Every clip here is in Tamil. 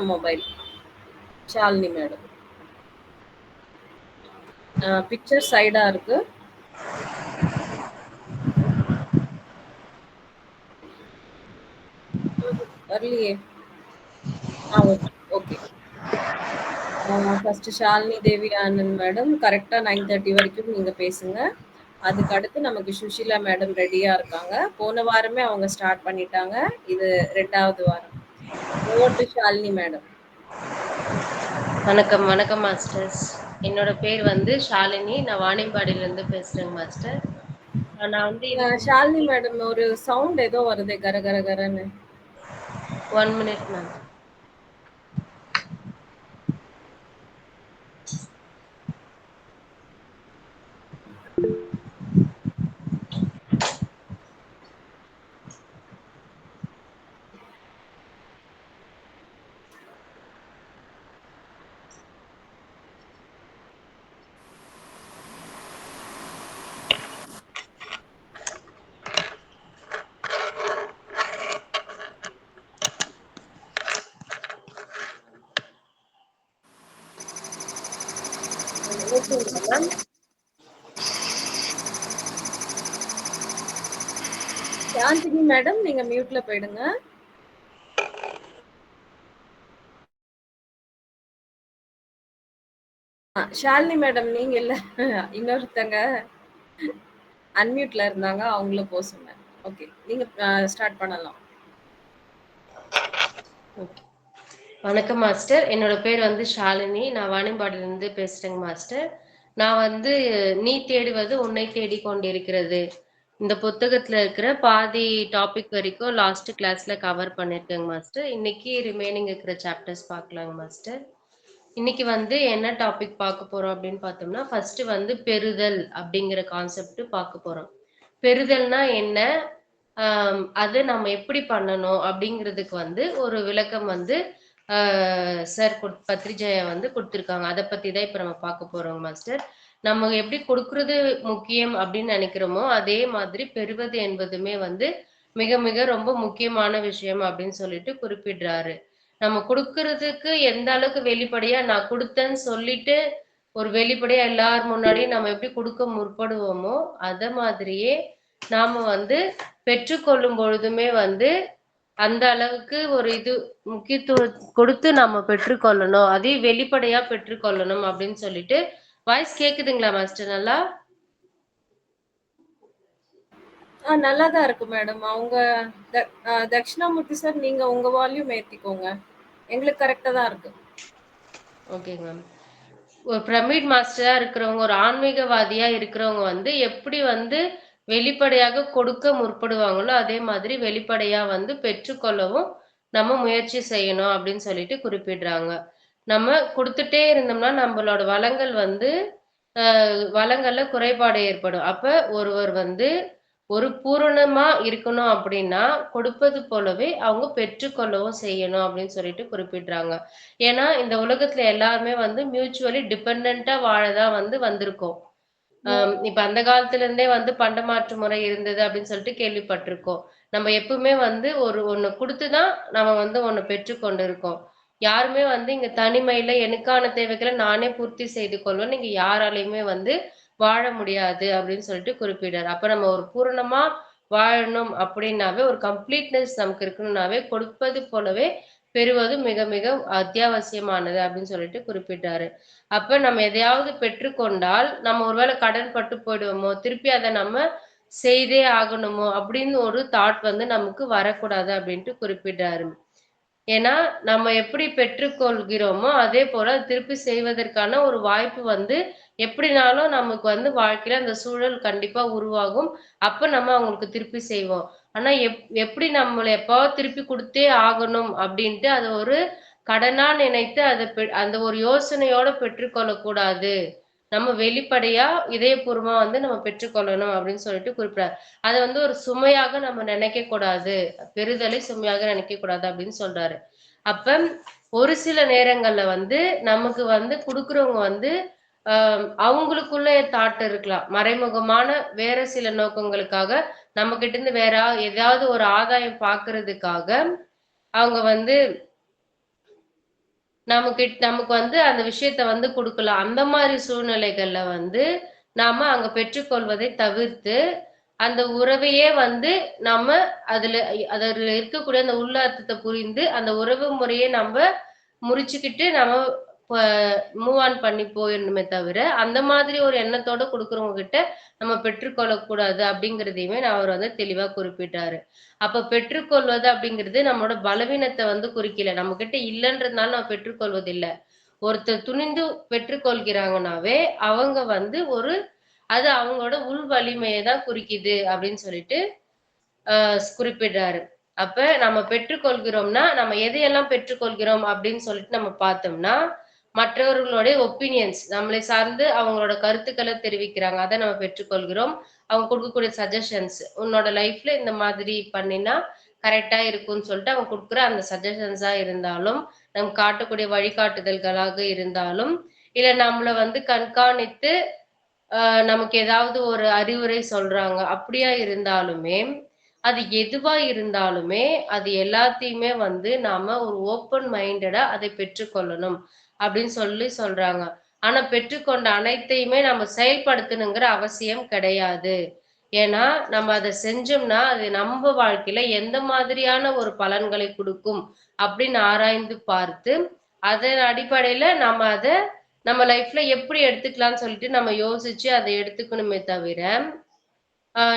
மொபைல். ஷாலினி மேடம். பிக்சர் சைடா இருக்கு. வரலையே. ஓகே. ஃபர்ஸ்ட் ஷாலினி தேவி ஆனந்த் மேடம் கரெக்டா 9:30 வரைக்கும் நீங்க பேசுங்க. அதுக்கு அடுத்து நமக்கு சுஷீலா மேடம் ரெடியா இருக்காங்க. போன வாரமே அவங்க ஸ்டார்ட் பண்ணிட்டாங்க. இது 2வது வாரம். Over to Shalini madam. வணக்கம் வணக்கம் மாஸ்டர்ஸ். என்னோட பேர் வந்து ஷாலினி. நான் வாணியம்பாடியில இருந்து பேசுறேங்க மாஸ்டர். நான் வந்து ஷாலினி மேடம் ஒரு சவுண்ட் ஏதோ வருதே கர கர கரன்னு. 1 minute மேம். சாந்தினி மேடம் நீங்க மியூட்ல போயிடுங்க. ஷாலினி மேடம் நீங்க இல்ல, இன்னொருத்தங்க அன்மியூட்ல இருந்தாங்க, அவங்கள போக சொன்னேன். ஓகே, நீங்க ஸ்டார்ட் பண்ணலாம். வணக்கம் மாஸ்டர். என்னோட பேர் வந்து ஷாலினி. நான் வாணியம்பாடியில இருந்து பேசுறேங்க மாஸ்டர். நான் வந்து நீ தேடுவது உன்னை தேடி கொண்டிருக்கிறது இந்த புத்தகத்துல இருக்கிற பாதி டாபிக் வரைக்கும் லாஸ்ட் கிளாஸ்ல கவர் பண்ணிருக்கேங்க மாஸ்டர். இன்னைக்கு ரிமைனிங் இருக்கிற சாப்டர்ஸ் பார்க்கலாங்க மாஸ்டர். இன்னைக்கு வந்து என்ன டாபிக் பார்க்க போறோம் அப்படின்னு பார்த்தோம்னா, ஃபர்ஸ்ட் வந்து பெறுதல் அப்படிங்கிற கான்செப்ட் பார்க்க போறோம். பெறுதல்னா என்ன, அது நம்ம எப்படி பண்ணணும் அப்படிங்கிறதுக்கு வந்து ஒரு விளக்கம் வந்து சார் பத்ரிஜயா வந்து கொடுத்துருக்காங்க. அதை பத்தி தான் இப்ப நம்ம பார்க்க போறோம் மாஸ்டர். நம்ம எப்படி கொடுக்கறது முக்கியம் அப்படின்னு நினைக்கிறோமோ அதே மாதிரி பெறுவது என்பதுமே வந்து மிக மிக ரொம்ப முக்கியமான விஷயம் அப்படின்னு சொல்லிட்டு குறிப்பிடுறாரு. நம்ம கொடுக்கறதுக்கு எந்த அளவுக்கு வெளிப்படையா நான் கொடுத்தேன்னு சொல்லிட்டு ஒரு வெளிப்படையா எல்லார் முன்னாடியும் நம்ம எப்படி கொடுக்க முற்படுவோமோ அத மாதிரியே நாம வந்து பெற்றுக்கொள்ளும் பொழுதுமே வந்து அந்த அளவுக்கு ஒரு இது முக்கியத்துவம் கொடுத்து நம்ம பெற்றுக்கொள்ளணும், அதே வெளிப்படையா பெற்றுக்கொள்ளணும் அப்படின்னு சொல்லிட்டு. வாய்ஸ் கேக்குதுங்களா மாஸ்டர்? நல்லா நல்லாதான் இருக்கு மேடம். அவங்க தட்சிணாமூர்த்தி சார் நீங்க உங்க வால்யூம் ஏத்திக்கோங்க, எங்களுக்கு கரெக்டா தான் இருக்கு. ஓகேங்க மேம். ஒரு பிரமிட் மாஸ்டரா இருக்கிறவங்க, ஒரு ஆன்மீகவாதியா இருக்கிறவங்க வந்து எப்படி வந்து வெளிப்படையாக கொடுக்க முற்படுவாங்களோ அதே மாதிரி வெளிப்படையா வந்து பெற்றுக்கொள்ளவும் நம்ம முயற்சி செய்யணும் அப்படின்னு சொல்லிட்டு குறிப்பிடுறாங்க. நம்ம கொடுத்துட்டே இருந்தோம்னா நம்மளோட வளங்கள் வந்து வளங்கள்ல குறைபாடு ஏற்படும். அப்ப ஒருவர் வந்து ஒரு பூரணமா இருக்கணும் அப்படின்னா கொடுப்பது போலவே அவங்க பெற்றுக்கொள்ளவும் செய்யணும் அப்படின்னு சொல்லிட்டு குறிப்பிடுறாங்க. ஏன்னா இந்த உலகத்துல எல்லாருமே வந்து மியூச்சுவலி டிபெண்டா வாழதான் வந்து வந்திருக்கோம். இப்ப அந்த காலத்துல இருந்தே வந்து பண்டமாற்று முறை இருந்தது அப்படின்னு சொல்லிட்டு கேள்விப்பட்டிருக்கோம். நம்ம எப்பவுமே வந்து ஒண்ணு கொடுத்துதான் நம்ம வந்து ஒண்ணு பெற்றுக்கொண்டு இருக்கோம். யாருமே வந்து இங்க தனிமையில எனக்கான தேவைகளை நானே பூர்த்தி செய்து கொள்வேன் நீங்க யாராலையுமே வந்து வாழ முடியாது அப்படின்னு சொல்லிட்டு குறிப்பிடுறாரு. அப்ப நம்ம ஒரு பூரணமா வாழணும் அப்படின்னாவே ஒரு கம்ப்ளீட்னஸ் நமக்கு இருக்கணும்னாவே கொடுப்பது போலவே பெறுவது மிக மிக அத்தியாவசியமானது அப்படின்னு சொல்லிட்டு குறிப்பிட்டாரு. அப்ப நம்ம எதையாவது பெற்றுக்கொண்டால் நம்ம ஒருவேளை கடன் பட்டு போயிடுவோமோ, திருப்பி அதை நம்ம செய்தே ஆகணுமோ அப்படின்னு ஒரு தாட் வந்து நமக்கு வரக்கூடாது அப்படின்ட்டு குறிப்பிட்டாரு. ஏன்னா நம்ம எப்படி பெற்றுக்கொள்கிறோமோ அதே போல திருப்பி செய்வதற்கான ஒரு வாய்ப்பு வந்து எப்படினாலும் நமக்கு வந்து வாழ்க்கையில அந்த சூழல் கண்டிப்பா உருவாகும். அப்ப நம்ம அவங்களுக்கு திருப்பி செய்வோம். ஆனா எப்படி நம்மள எப்பாவது திருப்பி கொடுத்தே ஆகணும் அப்படின்ட்டு அது ஒரு கடனா நினைத்து அந்த ஒரு யோசனையோட பெற்றுக்கொள்ளக் கூடாது. நம்ம வெளிப்படையா இதயபூர்வமா வந்து நம்ம பெற்றுக்கொள்ளணும் அப்படின்னு சொல்லிட்டு குறிப்பிடாரு. அதை வந்து ஒரு சுமையாக நம்ம நினைக்க கூடாது, பெறுதலை சுமையாக நினைக்க கூடாது அப்படின்னு சொல்றாரு. அப்ப ஒரு சில நேரங்கள்ல வந்து நமக்கு வந்து குடுக்குறவங்க வந்து அவங்களுக்குள்ள தாட் இருக்கலாம், மறைமுகமான வேற சில நோக்கங்களுக்காக நம்ம கிட்ட இருந்து வேற ஏதாவது ஒரு ஆதாயம் பாக்குறதுக்காக அவங்க வந்து நமக்கு வந்து அந்த விஷயத்த வந்து குடுக்கலாம். அந்த மாரி சூழ்நிலைகள்ல வந்து, நாம அங்க பெற்றுக்கொள்வதை தவிர்த்து, அந்த உறவையே வந்து நம்ம அதுல இருக்கக்கூடிய அந்த உள்ள அர்த்தத்த புரிந்து, அந்த உறவு முறையே முறிச்சுக்கிட்டு நம்ம ப மூவ் ஆன் பண்ணி போயிரணுமே தவிர, அந்த மாதிரி ஒரு எண்ணத்தோட குடுக்குறவங்க கிட்ட நம்ம பெற்றுக்கொள்ளக்கூடாது அப்படிங்கிறதையுமே அவர் வந்து தெளிவா குறிப்பிட்டாரு. அப்ப பெற்றுக்கொள்வது அப்படிங்கிறது நம்மளோட பலவீனத்த வந்து குறிக்கல. நம்மகிட்ட இல்லன்றதுனால நம்ம பெற்றுக்கொள்வதில்ல. ஒருத்தர் துணிந்து பெற்றுக்கொள்கிறாங்கனாவே, அவங்க வந்து அது அவங்களோட உள் வலிமைய தான் குறிக்குது அப்படின்னு சொல்லிட்டு அ குறிப்பிடுறாரு. அப்ப நம்ம பெற்றுக்கொள்கிறோம்னா, நம்ம எதையெல்லாம் பெற்றுக்கொள்கிறோம் அப்படின்னு சொல்லிட்டு நம்ம பார்த்தோம்னா, மற்றவர்களுடைய ஒப்பீனியன்ஸ் நம்மளை சார்ந்து அவங்களோட கருத்துக்கள தெரிவிக்கிறாங்க. அத நம்ம பெற்றுக்கொள்கிறோம். அவங்க குடுக்கக்கூடிய சஜஷன்ஸ், உன்னோட லைஃப்ல இந்த மாதிரி பண்ணினா கரெக்ட்டா இருக்கும்ன்னு சொல்லிட்டு அவங்க குடுக்குற அந்த சஜஷன்ஸா இருந்தாலும், நமக்கு காட்டக்கூடிய வழிகாட்டுதல்களாக இருந்தாலும், இல்ல நம்மள வந்து கண்காணித்து நமக்கு ஏதாவது ஒரு அறிவுரை சொல்றாங்க. அப்படியா இருந்தாலுமே, அது எதுவா இருந்தாலுமே, அது எல்லாத்தையுமே வந்து நாம ஒரு ஓப்பன் மைண்டடா அதை பெற்றுக்கொள்ளணும். அப்படின்னு சொல்றாங்க. ஆனா பெற்றுக்கொண்ட அனைத்தையுமே நம்ம செயல்படுத்தணுங்கிற அவசியம் கிடையாது. ஏன்னா, நம்ம அத செஞ்சோம்னா, அது நம்ப வாழ்க்கையில எந்த மாதிரியான ஒரு பலன்களை குடுக்கும் அப்படின்னு ஆராய்ந்து பார்த்து, அதன் அடிப்படையில நம்ம லைஃப்ல எப்படி எடுத்துக்கலாம்ன்னு சொல்லிட்டு நம்ம யோசிச்சு அத எடுத்துக்கணுமே தவிர,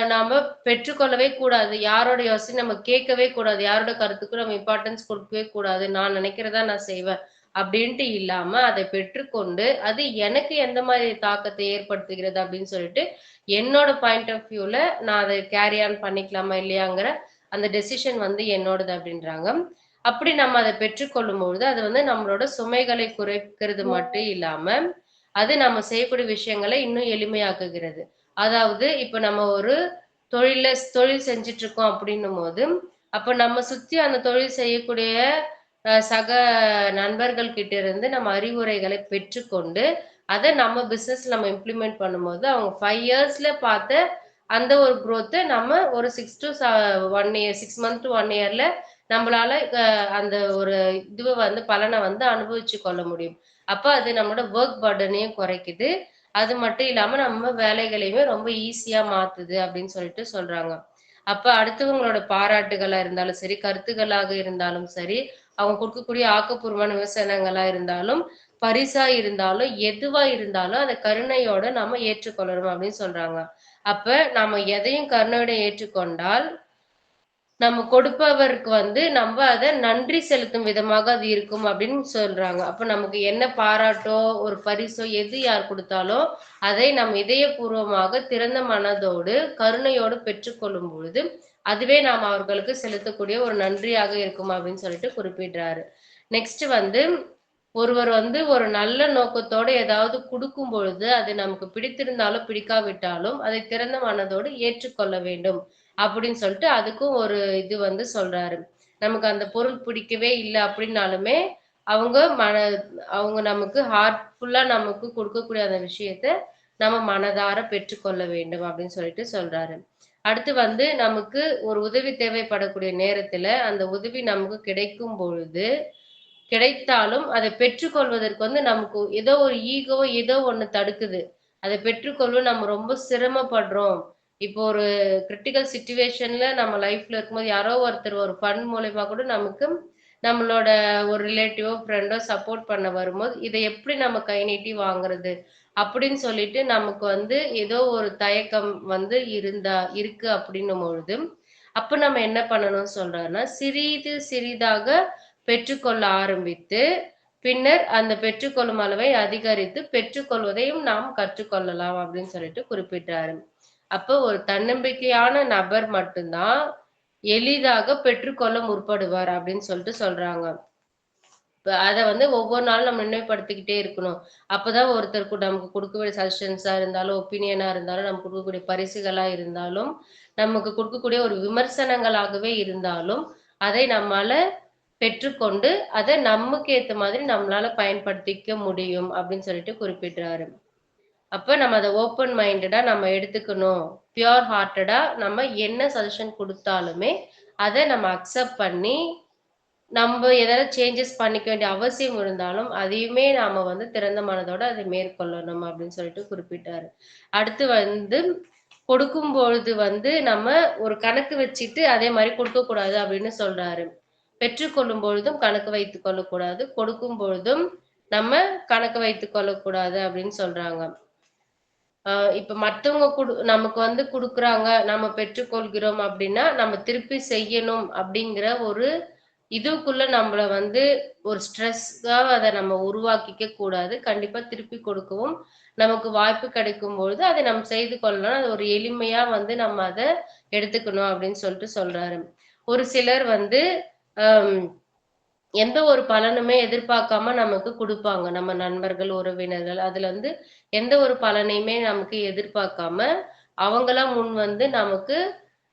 நாம பெற்றுக்கொள்ளவே கூடாது. யாரோட யோசனையும் நம்ம கேட்கவே கூடாது. யாரோட கருத்துக்கும் நம்ம இம்பார்ட்டன்ஸ் குடுக்கவே கூடாது. நான் நினைக்கிறத நான் செய்வேன். அப்படின்ட்டு இல்லாம, அத பெற்றுக்கொண்டு, அது எனக்கு எந்த மாரி தாக்கத்தை ஏற்படுத்துகிறது அப்படின்னு சொல்லிட்டு, என்னோட பாயிண்ட் ஆஃப் வியூல நான் அத கேரி ஆன் பண்ணிக்கலாமா இல்லையாங்கிற அந்த டெசிஷன் வந்து என்னோடது அப்படின்றாங்க. அப்படி நம்ம அத பெற்றுக்கொள்ளும்பொழுது, அது வந்து நம்மளோட சுமைகளை குறைக்கிறது மட்டும் இல்லாம, அது நம்ம செய்யக்கூடிய விஷயங்கள இன்னும் எளிமையாக்குகிறது. அதாவது இப்ப நம்ம ஒரு தொழில் செஞ்சுட்டு இருக்கோம் அப்படின்னும்போது, அப்ப நம்ம சுத்தி அந்த தொழில் செய்யக்கூடிய சக நண்பர்கள் கிட்ட இருந்து நம்ம அறிவுரைகளை பெற்றுக்கொண்டு, அத நம்ம பிசினஸ்ல நம்ம இம்ப்ளிமெண்ட் பண்ணும்போது, அவங்க 5 இயர்ஸ்ல பார்த்த அந்த ஒரு குரோத்த நம்ம ஒரு 1 இயர் 6 மந்த் டூ 1 இயர்ல நம்மளால அந்த ஒரு வந்து பலன வந்து அனுபவிச்சு கொள்ள முடியும். அப்ப அது நம்மளோட வொர்க் பர்டனையும் குறைக்குது. அது மட்டும் இல்லாம நம்ம வேலைகளையுமே ரொம்ப ஈஸியா மாத்துது அப்படின்னு சொல்லிட்டு சொல்றாங்க. அப்ப அடுத்தவங்களோட பாராட்டுகளா இருந்தாலும் சரி, கருத்துக்களாக இருந்தாலும் சரி, அவங்க குடுக்கக்கூடிய ஆக்கப்பூர்வமான விமர்சனங்களா இருந்தாலும், பரிசா இருந்தாலும், எதுவா இருந்தாலும் அத கருணையோட நாம ஏற்றுக்கொள்ளணும் அப்படின்னு சொல்றாங்க. அப்ப நாம எதையும் கருணையோட ஏற்றுக்கொண்டால், நம்ம கொடுப்பவருக்கு வந்து அத நன்றி செலுத்தும் விதமாக அது இருக்கும் அப்படின்னு சொல்றாங்க. அப்ப நமக்கு என்ன பாராட்டோ, ஒரு பரிசோ எது யார் குடுத்தாலும், அதை நம் இதயபூர்வமாக திறந்த மனதோடு, கருணையோடு பெற்றுக்கொள்ளும் பொழுது, அதுவே நாம் அவர்களுக்கு செலுத்தக்கூடிய ஒரு நன்றியாக இருக்கும் அப்படின்னு சொல்லிட்டு குறிப்பிடுறாரு. நெக்ஸ்ட் வந்து ஒருவர் வந்து ஒரு நல்ல நோக்கத்தோட ஏதாவது குடுக்கும் பொழுது, அது நமக்கு பிடித்திருந்தாலும், பிடிக்காவிட்டாலும், அதை திறந்த மனதோடு ஏற்றுக்கொள்ள வேண்டும். அப்படின்னு சொல்லிட்டு அதுக்கும் ஒரு இது வந்து சொல்றாரு. நமக்கு அந்த பொருள் பிடிக்கவே இல்ல அப்படின்னாலுமே, அவங்க மன அவங்க நமக்கு ஹார்ட்ஃபுல்லா நமக்கு குடுக்கக்கூடிய அந்த விஷயத்த, நம்ம மனதார பெற்றுக்கொள்ள வேண்டும் அப்படின்னு சொல்லிட்டு சொல்றாரு. அடுத்து வந்து நமக்கு ஒரு உதவி தேவைப்படக்கூடிய நேரத்துல, அந்த உதவி நமக்கு கிடைக்கும் பொழுது, கிடைத்தாலும் அதை பெற்றுக்கொள்வதற்கு வந்து நமக்கு ஏதோ ஒரு ஈகோ ஏதோ ஒண்ணு தடுக்குது. அதை பெற்றுக்கொள்ள நம்ம ரொம்ப சிரமப்படுறோம். இப்போ ஒரு கிரிட்டிக்கல் சிச்சுவேஷன்ல நம்ம லைஃப்ல இருக்கும்போது யாரோ ஒருத்தர் ஒரு ஃபண்ட் மூலியமா கூட நமக்கு நம்மளோட ஒரு ரிலேட்டிவோ, ஃப்ரெண்டோ சப்போர்ட் பண்ண வரும்போது, இத எப்படி நம்ம கை நீட்டி வாங்குறது? அப்படின்னு சொல்லிட்டு நமக்கு வந்து ஏதோ ஒரு தயக்கம் வந்து இருக்கு அப்படின்னும் பொழுது, அப்ப நம்ம என்ன பண்ணணும்னு சொல்றாருன்னா, சிறிது சிறிதாக பெற்றுக்கொள்ள ஆரம்பித்து, பின்னர் அந்த பெற்றுக்கொள்ளும் அளவை அதிகரித்து, பெற்றுக்கொள்வதையும் நாம் கற்றுக்கொள்ளலாம் அப்படின்னு சொல்லிட்டு குறிப்பிட்டாரு. அப்போ ஒரு தன்னம்பிக்கையான நபர் மட்டும் தான் எளிதாக பெற்றுக்கொள்ள முற்படுவார் அப்படின்னு சொல்லிட்டு சொல்றாங்க. அத வந்து ஒவ்வொரு நாளும் நம்ம நினைவுபடுத்திக்கிட்டே இருக்கணும். அப்பதான் ஒருத்தருக்கு நமக்கு குடுக்கக்கூடிய சஜஷன்ஸா இருந்தாலும், ஒப்பீனியனா இருந்தாலும், நமக்கு குடுக்கக்கூடிய பரிசுகளா இருந்தாலும், நமக்கு குடுக்கக்கூடிய ஒரு விமர்சனங்களாகவே இருந்தாலும், அதை நம்மால பெற்றுக்கொண்டு, அத நமக்கு ஏத்த மாதிரி நம்மளால பயன்படுத்திக்க முடியும் அப்படின்னு சொல்லிட்டு குறிப்பிடுறாரு. அப்ப நம்ம அத ஓப்பன் மைண்டடா நம்ம எடுத்துக்கணும். பியூர் ஹார்ட்டடா நம்ம என்ன சஜஷன் குடுத்தாலுமே, அத நம்ம அக்செப்ட் பண்ணி நம்ம ஏதாவது சேஞ்சஸ் பண்ணிக்க வேண்டிய அவசியம் இருந்தாலும், அதையுமே நாம வந்து திறந்த மனதோட அதை மேற்கொள்ளணும் அப்படின்னு சொல்லிட்டு குறிப்பிட்டாரு. அடுத்து வந்து கொடுக்கும்பொழுது வந்து நம்ம ஒரு கணக்கு வச்சுட்டு அதே மாரி கொடுக்கக்கூடாது அப்படின்னு சொல்றாரு. பெற்றுக்கொள்ளும் பொழுதும் கணக்கு வைத்துக் கொள்ளக்கூடாது. கொடுக்கும் பொழுதும் நம்ம கணக்கு வைத்துக் கொள்ளக்கூடாது அப்படின்னு சொல்றாங்க. இப்ப மத்தவங்க நமக்கு வந்து குடுக்குறாங்க, நம்ம பெற்றுக்கொள்கிறோம் அப்படின்னா, நம்ம திருப்பி செய்யணும் அப்படிங்கிற ஒரு இதுக்குள்ள நம்மள வந்து ஒரு ஸ்ட்ரெஸ்ஸா அத நம்ம உருவாக்கிக்க கூடாது. கண்டிப்பா திருப்பி கொடுக்கவும், நமக்கு வாய்ப்பு கிடைக்கும்பொழுது, அதை நம்ம செய்து கொள்ளலாம். அது ஒரு எளிமையா வந்து நம்ம அத எடுத்துக்கணும் அப்படின்னு சொல்லிட்டு சொல்றாரு. ஒரு சிலர் வந்து, அம் எந்த ஒரு பலனுமே எதிர்பார்க்காம நமக்கு குடுப்பாங்க. நம்ம நண்பர்கள், உறவினர்கள். அதுல வந்து எந்த ஒரு பலனையுமே நமக்கு எதிர்பார்க்காம, அவங்களா முன் வந்து நமக்கு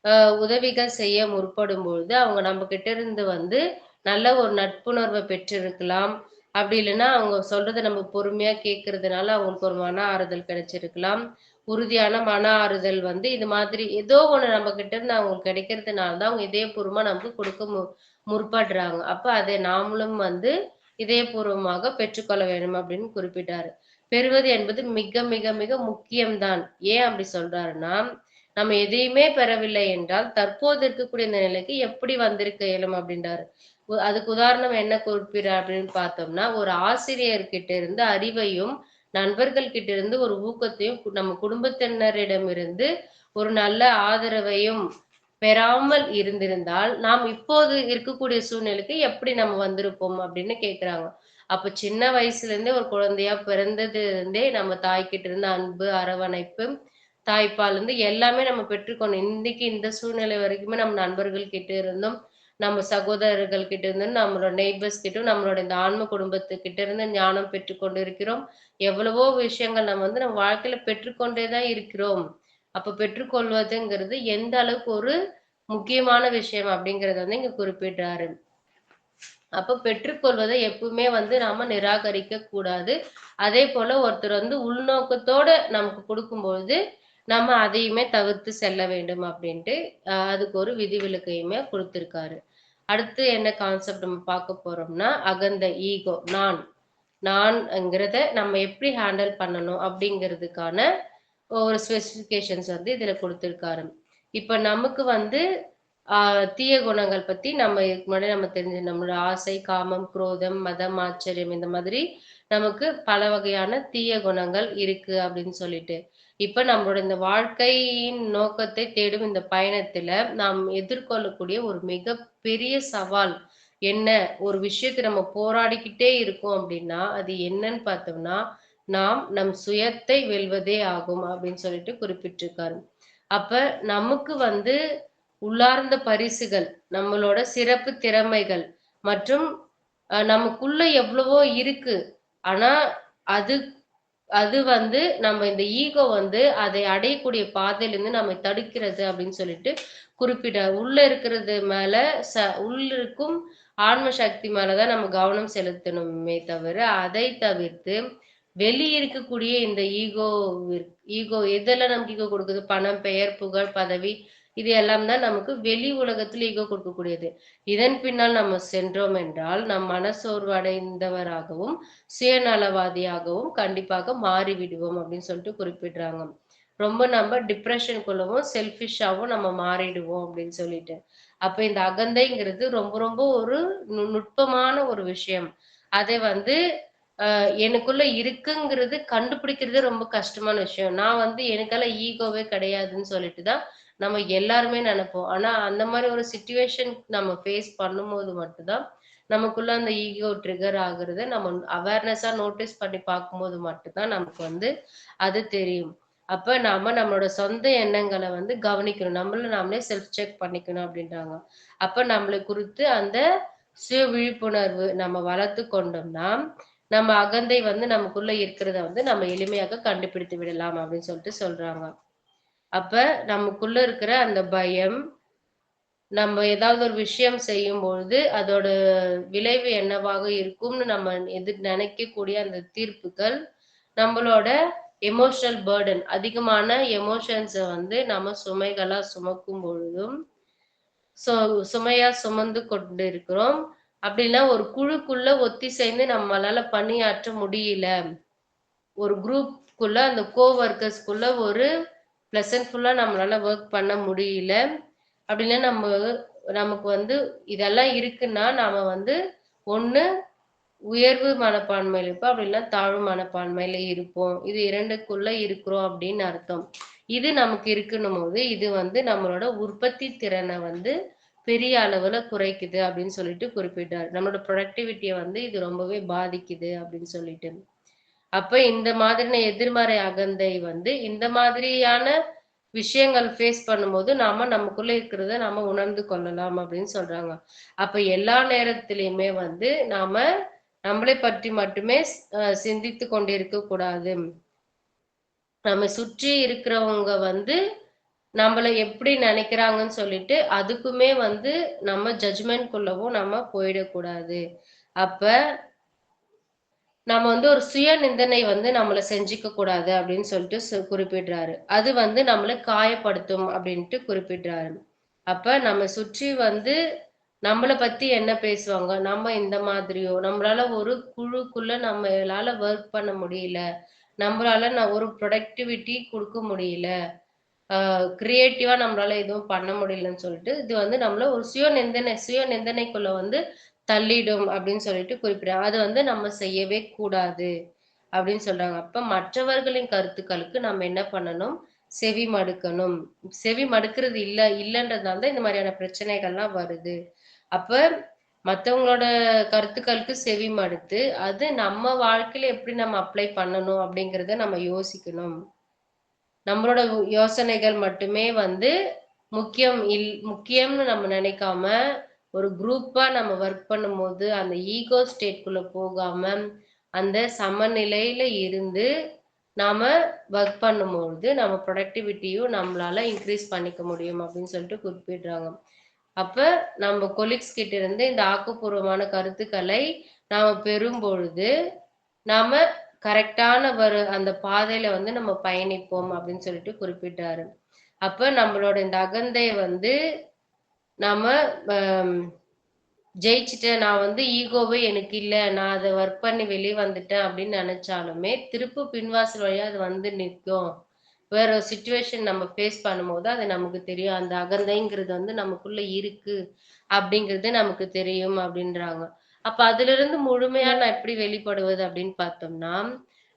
அ உதவிகள் செய்ய முற்படும்பொழுது, அவங்க நம்மகிட்ட இருந்து வந்து நல்ல ஒரு நட்புணர்வ பெற்றிருக்கலாம். அப்படி இல்லன்னா, அவங்க சொல்றத நம்ம பொறுமையா கேட்கறதுனால அவங்களுக்கு ஒரு மன ஆறுதல் கிடைச்சிருக்கலாம். உறுதியான மன ஆறுதல் வந்து இது மாதிரி ஏதோ ஒண்ணு நம்மகிட்ட இருந்து அவங்களுக்கு கிடைக்கிறதுனால தான் அவங்க இதயபூர்வமா நமக்கு கொடுக்க முற்படுறாங்க. அப்ப அதை நாமளும் வந்து இதயபூர்வமாக பெற்றுக்கொள்ள வேண்டும் அப்படின்னு குறிப்பிட்டாரு. பெறுவது என்பது மிக, மிக, மிக முக்கியம் தான். ஏன் அப்படி சொல்றாருன்னா, நம்ம எதையுமே பெறவில்லை என்றால், தற்போது இருக்கக்கூடிய இந்த நிலைக்கு எப்படி வந்திருக்க இயலும் அப்படின்றாரு. அதுக்கு உதாரணம் என்ன குறிப்பிடுறார் அப்படின்னு பார்த்தோம்னா, ஒரு ஆசிரியர்கிட்ட இருந்து அறிவையும், நண்பர்கள் கிட்ட இருந்து ஒரு ஊக்கத்தையும், நம்ம குடும்பத்தினரிடமிருந்து ஒரு நல்ல ஆதரவையும் பெறாமல் இருந்திருந்தால், நாம் இப்போது இருக்கக்கூடிய சூழ்நிலைக்கு எப்படி நம்ம வந்திருப்போம் அப்படின்னு கேட்கிறாங்க. அப்ப சின்ன வயசுல இருந்தே ஒரு குழந்தையா பிறந்ததுல இருந்தே நம்ம தாய்கிட்ட இருந்து அன்பு, அரவணைப்பு, தாய்ப்பால் இருந்து எல்லாமே நம்ம பெற்றுக்கொண்டோம். இன்னைக்கு இந்த சூழ்நிலை வரைக்குமே நம்ம நண்பர்கள் கிட்ட இருந்தும், நம்ம சகோதரர்கள் கிட்ட இருந்தும், நம்மளோட நெய்பர்ஸ் கிட்டயும், நம்மளோட இந்த ஆன்ம குடும்பத்துக்கிட்ட இருந்து ஞானம் பெற்றுக்கொண்டு இருக்கிறோம். எவ்வளவோ விஷயங்கள் நம்ம வந்து நம்ம வாழ்க்கையில பெற்றுக்கொண்டே தான் இருக்கிறோம். அப்ப பெற்றுக்கொள்வதுங்கிறது எந்த அளவுக்கு ஒரு முக்கியமான விஷயம் அப்படிங்கிறத வந்து இங்க குறிப்பிடுறாரு. அப்ப பெற்றுக்கொள்வதை எப்பவுமே வந்து நாம நிராகரிக்க கூடாது. அதே போல ஒருத்தர் வந்து உள்நோக்கத்தோட நமக்கு குடுக்கும்பொழுது, நம்ம அதையுமே தவிர்த்து செல்ல வேண்டும் அப்படின்ட்டு, அதுக்கு ஒரு விதிவிலக்கையுமே குடுத்திருக்காரு. அடுத்து என்ன கான்செப்ட் நம்ம பார்க்க போறோம்னா, அகந்தை, ஈகோ, நான்ங்கிறத நம்ம எப்படி ஹேண்டில் பண்ணணும் அப்படிங்கிறதுக்கான ஒரு ஸ்பெசிஃபிகேஷன்ஸ் வந்து இதுல குடுத்திருக்காரு. இப்ப நமக்கு வந்து தீய குணங்கள் பத்தி நம்ம இதுக்கு முன்னாடி நம்ம நம்மளோட ஆசை, காமம், குரோதம், மதம், ஆச்சரியம் இந்த மாதிரி நமக்கு பல வகையான தீய குணங்கள் இருக்கு அப்படின்னு சொல்லிட்டு. இப்ப நம்மளோட இந்த வாழ்க்கையின் நோக்கத்தை தேடும் இந்த பயணத்துல நாம் எதிர்கொள்ளக்கூடிய ஒரு மிகப்பெரிய சவால் என்ன? ஒரு விஷயத்த நம்ம போராடிக்கிட்டே இருக்கோம் அப்படின்னா, அது என்னன்னு பார்த்தோம்னா, நாம் நம் சுயத்தை வெல்வதே ஆகும் அப்படின்னு சொல்லிட்டு குறிப்பிட்டிருக்காரு. அப்ப நமக்கு வந்து உள்ளார்ந்த பரிசுகள், நம்மளோட சிறப்பு திறமைகள் மற்றும் நமக்குள்ள எவ்வளவோ இருக்கு. ஆனா, அது அது வந்து நம்ம இந்த ஈகோ வந்து அதை அடையக்கூடிய பாதையிலிருந்து நம்மை தடுக்கிறது அப்படின்னு சொல்லிட்டு உள்ள இருக்கிறது மேல உள்ள இருக்கும் ஆன்ம சக்தி மேல தான் நம்ம கவனம் செலுத்தணுமே தவிர, அதை தவிர்த்து வெளிய இருக்கக்கூடிய இந்த ஈகோ எதெல்லாம் நமக்கு ஈகோ குடுக்குது? பணம், பெயர், புகழ், பதவி இது எல்லாம் தான் நமக்கு வெளி உலகத்துல ஈகோ கொடுக்கக்கூடியது. இதன் பின்னால் நம்ம சென்றோம் என்றால், நம் மனசோர்வு அடைந்தவராகவும், சுயநலவாதியாகவும் கண்டிப்பாக மாறிவிடுவோம் அப்படின்னு சொல்லிட்டு குறிப்பிடுறாங்க. ரொம்ப நம்ம டிப்ரஷனுக்குள்ளவும், செல்ஃபிஷ்ஷாவும் நம்ம மாறிடுவோம் அப்படின்னு சொல்லிட்டு. அப்ப இந்த அகந்தைங்கிறது ரொம்ப ரொம்ப ஒரு நுட்பமான ஒரு விஷயம். அதை வந்து எனக்குள்ள இருக்குங்கிறது கண்டுபிடிக்கிறது ரொம்ப கஷ்டமான விஷயம். நான் வந்து எனக்கெல்லாம் ஈகோவே கிடையாதுன்னு சொல்லிட்டு தான் நம்ம எல்லாருமே நெனைப்போம். ஆனா அந்த மாரி ஒரு சிச்சுவேஷன் நம்ம ஃபேஸ் பண்ணும்போது மட்டும் தான், நமக்குள்ள அந்த ஈகோ ட்ரிகர் ஆகுறத நம்ம அவேர்னஸா நோட்டீஸ் பண்ணி பார்க்கும்போது மட்டும் தான் நமக்கு வந்து அது தெரியும். அப்ப நாம நம்மளோட சொந்த எண்ணங்கள வந்து கவனிக்கணும். நம்மள நாமளே செல்ஃப் செக் பண்ணிக்கணும் அப்டின்றாங்க. அப்ப நம்மள குறித்து அந்த சுய விழிப்புணர்வு நம்ம வளர்த்து கொண்டோம்னா, நம்ம அகந்தை வந்து நமக்குள்ள இருக்கிறத வந்து நம்ம எளிமையாக கண்டுபிடித்து விடலாம் அப்படின்னு சொல்லிட்டு சொல்றாங்க. அப்ப நமக்குள்ள இருக்கிற அந்த பயம், நம்ம ஏதாவது ஒரு விஷயம் செய்யும்பொழுது, அதோட விளைவு என்னவாக இருக்கும்னு நம்ம நினைக்கக்கூடிய அந்த தீர்ப்புகள், நம்மளோட எமோஷனல் பர்டன் அதிகமான எமோஷன்ஸ வந்து நம்ம சுமைகளா சுமக்கும் பொழுதும், சுமையா சுமந்து கொண்டு இருக்கிறோம். அப்படின்னா ஒரு குழுக்குள்ள ஒத்திசைந்து நம்மளால பணியாற்ற முடியல. ஒரு குரூப்குள்ள அந்த ஒர்க்கர்ஸ்குள்ள ஒரு பிளசன்ட்ஃபுல்லா நம்மளால ஒர்க் பண்ண முடியல. அப்படின்னா நமக்கு வந்து இதெல்லாம் இருக்குன்னா, நாம வந்து ஒண்ணு உயர்வு மனப்பான்மையில இருப்போம். அப்படி இல்லன்னா தாழ்வு மனப்பான்மையில இருப்போம். இது 2க்குள்ள இருக்கிறோம் அப்படின்னு அர்த்தம். இது நமக்கு இருக்குன்னும்போது, இது வந்து நம்மளோட உற்பத்தி திறனை வந்து பெரிய அளவுல குறைக்குது அப்படின்னு சொல்லிட்டு குறிப்பிட்டார். நம்மளோட ப்ரொடக்டிவிட்டிய வந்து இது ரொம்பவே பாதிக்குது அப்படின்னு சொல்லிட்டு. அப்ப இந்த மாதிரியான எதிர்மறை அகந்தை வந்து இந்த மாதிரியான விஷயங்கள் ஃபேஸ் பண்ணும்போது நாம நமக்குள்ள இருக்கிறத நாம உணர்ந்து கொள்ளலாம் அப்படின்னு சொல்றாங்க. அப்ப எல்லா நேரத்திலயுமே வந்து நாம நம்மளை பற்றி மட்டுமே சிந்தித்து கொண்டிருக்க கூடாது. நம்ம சுற்றி இருக்கிறவங்க வந்து நம்மள எப்படி நினைக்கிறாங்கன்னு சொல்லிட்டு அதுக்குமே வந்து நம்ம ஜட்ஜ்மெண்ட்குள்ளவும் நம்ம போயிடக்கூடாது. அப்ப நம்ம வந்து ஒரு சுய நிந்தனை வந்து நம்மள செஞ்சுக்க கூடாது அப்படின்னு சொல்லிட்டு குறிப்பிடுறாரு. அது வந்து நம்மள காயப்படுத்தும் அப்படின்ட்டு குறிப்பிடுறாரு. அப்ப நம்ம சுற்றி வந்து நம்மள பத்தி என்ன பேசுவாங்க? நம்ம இந்த மாதிரியோ, நம்மளால ஒரு குழுக்குள்ள நம்மளால ஒர்க் பண்ண முடியல. நம்மளால ஒரு ப்ரொடக்டிவிட்டி குடுக்க முடியல. கிரியேட்டிவா நம்மளால எதுவும் பண்ண முடியலன்னு சொல்லிட்டு, இது வந்து நம்மள ஒரு சுய நிந்தனைக்குள்ள வந்து தள்ளிடும் அப்படின்னு சொல்லிட்டு குறிப்பிடுறாங்க. அது வந்து நம்ம செய்யவே கூடாது அப்படின்னு சொல்றாங்க. அப்ப மற்றவர்களின் கருத்துக்களுக்கு நம்ம என்ன பண்ணணும்? செவி மடுக்கணும். செவி மடுக்கிறது இல்லன்றதுனால தான் இந்த மாதிரியான பிரச்சனைகள்லாம் வருது. அப்ப மத்தவங்களோட கருத்துக்களுக்கு செவி மடுத்து, அது நம்ம வாழ்க்கையில எப்படி நம்ம அப்ளை பண்ணணும் அப்படிங்கிறத நம்ம யோசிக்கணும். நம்மளோட யோசனைகள் மட்டுமே வந்து முக்கியம்னு நம்ம நினைக்காம, ஒரு குரூப்பா நம்ம ஒர்க் பண்ணும்போது, அந்த ஈகோ ஸ்டேட்குள்ள போகாம, அந்த சமநிலையில இருந்து நாம ஒர்க் பண்ணும்பொழுது, நம்ம ப்ரொடக்டிவிட்டியும் நம்மளால இன்க்ரீஸ் பண்ணிக்க முடியும் அப்படின்னு சொல்லிட்டு குறிப்பிடுறாங்க. அப்ப நம்ம கொலீக்ஸ் கிட்ட இருந்து இந்த ஆக்கப்பூர்வமான கருத்துக்களை நாம பெறும்பொழுது, நாம கரெக்ட்டான அந்த பாதையில வந்து நம்ம பயணிப்போம் அப்படின்னு சொல்லிட்டு குறிப்பிட்டாரு. அப்ப நம்மளோட இந்த அகந்தைய வந்து நாம அ ஜெயிச்சுட்டேன். நான் வந்து ஈகோவே எனக்கு இல்ல. நான் அத ஒர்க் பண்ணி வெளிய வந்துட்டேன் அப்படின்னு நெனச்சாலுமே, திருப்பு பின்வாசல் வழியா அது வந்து நிக்கும். வேற ஒரு சிச்சுவேஷன் நம்ம ஃபேஸ் பண்ணும்போது, அது நமக்கு தெரியும். அந்த அகந்தைங்கிறது வந்து நமக்குள்ள இருக்கு, அப்படிங்கிறது நமக்கு தெரியும் அப்படின்றாங்க. அப்ப அதிலிருந்து முழுமையா நான் எப்படி வெளிப்படுவது அப்படின்னு பார்த்தோம்னா,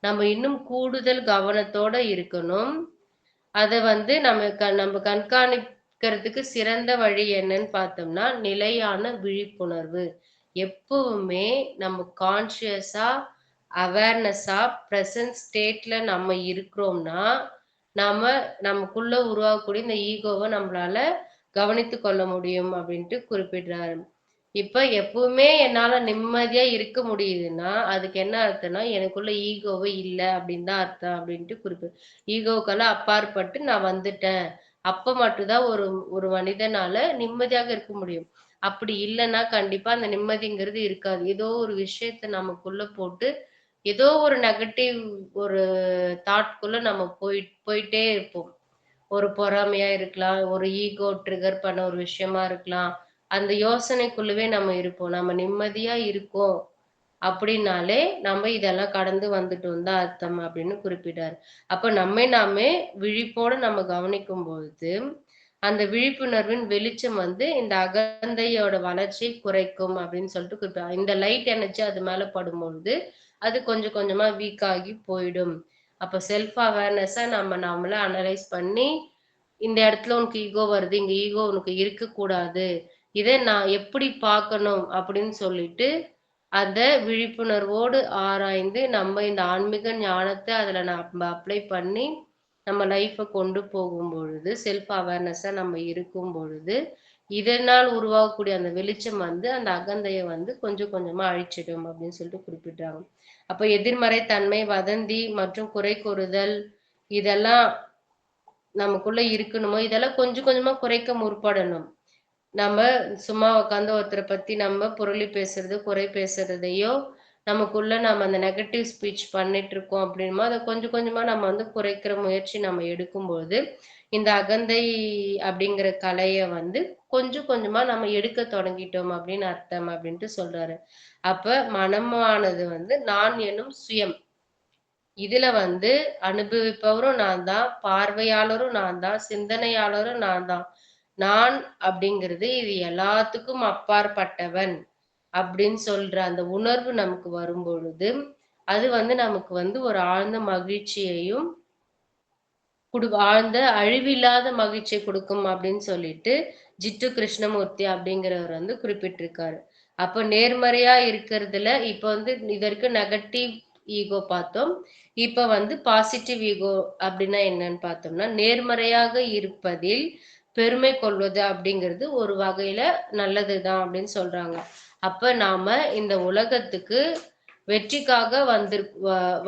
நம்ம இன்னும் கூடுதல் கவனத்தோட இருக்கணும். அத வந்து நம்ம கண்காணிக்கிறதுக்கு சிறந்த வழி என்னன்னு பார்த்தோம்னா, நிலையான விழிப்புணர்வு. எப்பவுமே நம்ம கான்ஷியஸா, அவேர்னஸா, பிரசன்ட் ஸ்டேட்ல நம்ம இருக்கிறோம்னா, நாம நமக்குள்ள உருவாகக்கூடிய இந்த ஈகோவ நம்மளால கவனித்துக் கொள்ள முடியும் அப்படின்ட்டு குறிப்பிடுறாரு. இப்ப எப்பவுமே என்னால நிம்மதியா இருக்க முடியுதுன்னா, அதுக்கு என்ன அர்த்தம்னா, எனக்குள்ள ஈகோவே இல்ல அப்படின்னு தான் அர்த்தம் அப்படின்ட்டு ஈகோக்கெல்லாம் அப்பாற்பட்டு நான் வந்துட்டேன். அப்ப மட்டும் தான் ஒரு ஒரு மனிதனால நிம்மதியாக இருக்க முடியும். அப்படி இல்லன்னா கண்டிப்பா அந்த நிம்மதிங்கிறது இருக்காது. ஏதோ ஒரு விஷயத்த நமக்குள்ள போட்டு, ஏதோ ஒரு நெகட்டிவ் ஒரு தாட்குள்ள நம்ம போயிட்டே இருப்போம். ஒரு பொறாமையா இருக்கலாம். ஒரு ஈகோ ட்ரிகர் பண்ண ஒரு விஷயமா இருக்கலாம். அந்த யோசனைக்குள்ளவே நம்ம இருப்போம். நம்ம நிம்மதியா இருக்கோம் அப்படின்னாலே, நம்ம இதெல்லாம் கடந்து வந்துட்டோம் தான் அர்த்தம் அப்படின்னு குறிப்பிட்டாரு. அப்ப நம்மை நாமே விழிப்போட நம்ம கவனிக்கும் பொழுது, அந்த விழிப்புணர்வின் வெளிச்சம் வந்து இந்த அகந்தையோட வளர்ச்சியை குறைக்கும் அப்படின்னு சொல்லிட்டு குறிப்பிட்டாங்க. இந்த லைட் எனர்ஜி அது மேல படும்பொழுது, அது கொஞ்சம் கொஞ்சமா வீக் ஆகி போயிடும். அப்ப செல்ஃப் அவேர்னஸா நம்ம நம்மள அனலைஸ் பண்ணி, இந்த இடத்துல உனக்கு ஈகோ வருது. இங்க ஈகோ உனக்கு இருக்கக்கூடாது. இத நான் எப்படி பார்க்கணும் அப்படின்னு சொல்லிட்டு, அத விழிப்புணர்வோடு ஆராய்ந்து, நம்ம இந்த ஆன்மீக ஞானத்த அதுல நம்ம அப்ளை பண்ணி, நம்ம லைஃப்ப கொண்டு போகும்பொழுது, செல்ஃப் அவேர்னஸா நம்ம இருக்கும் பொழுது, இதனால் உருவாகக்கூடிய அந்த வெளிச்சம் வந்து, அந்த அகந்தைய வந்து கொஞ்சம் கொஞ்சமா அழிச்சிடும் அப்படின்னு சொல்லிட்டு குறிப்பிட்டாங்க. அப்ப எதிர்மறை தன்மை, வதந்தி மற்றும் குறை கூறுதல் இதெல்லாம் நமக்குள்ள இருக்கணுமோ, இதெல்லாம் கொஞ்சம் கொஞ்சமா குறைக்க முற்படணும். நம்ம சும்மா உட்காந்து ஒருத்தர பத்தி நம்ம புரளி பேசுறது, குறை பேசுறதையோ, நமக்குள்ள நம்ம அந்த நெகட்டிவ் ஸ்பீச் பண்ணிட்டு இருக்கோம் அப்படின்னுமோ, அத கொஞ்சம் கொஞ்சமா நம்ம வந்து குறைக்கிற முயற்சி நம்ம எடுக்கும்போது, இந்த அகந்தை அப்படிங்கிற கலைய வந்து கொஞ்சம் கொஞ்சமா நம்ம எடுக்க தொடங்கிட்டோம் அப்படின்னு அர்த்தம் அப்படின்ட்டு சொல்றாரு. அப்ப மனமானது வந்து நான் எனும் சுயம். இதுல வந்து அனுபவிப்பவரும் நான் தான், பார்வையாளரும் நான் தான், சிந்தனையாளரும் நான் தான். நான் அப்படிங்கிறது இது எல்லாத்துக்கும் அப்பாற்பட்டவன் அப்படின்னு சொல்ற அந்த உணர்வு நமக்கு வரும்பொழுது, அது வந்து நமக்கு வந்து ஒரு ஆழ்ந்த மகிழ்ச்சியையும் ஆழ்ந்த அழிவில்லாத மகிழ்ச்சியை கொடுக்கும் அப்படின்னு சொல்லிட்டு ஜிட்டு கிருஷ்ணமூர்த்தி அப்படிங்கிறவர் வந்து குறிப்பிட்டிருக்காரு. அப்ப நேர்மறையா இருக்கிறதுல இப்ப வந்து இது வரைக்கும் நெகட்டிவ் ஈகோ பார்த்தோம். இப்ப வந்து பாசிட்டிவ் ஈகோ அப்படின்னா என்னன்னு பார்த்தோம்னா, நேர்மறையாக இருப்பதில் பெருமை கொள்வது அப்படிங்கிறது ஒரு வகையில நல்லதுதான் அப்படின்னு சொல்றாங்க. அப்ப நாம இந்த உலகத்துக்கு வெற்றிக்காக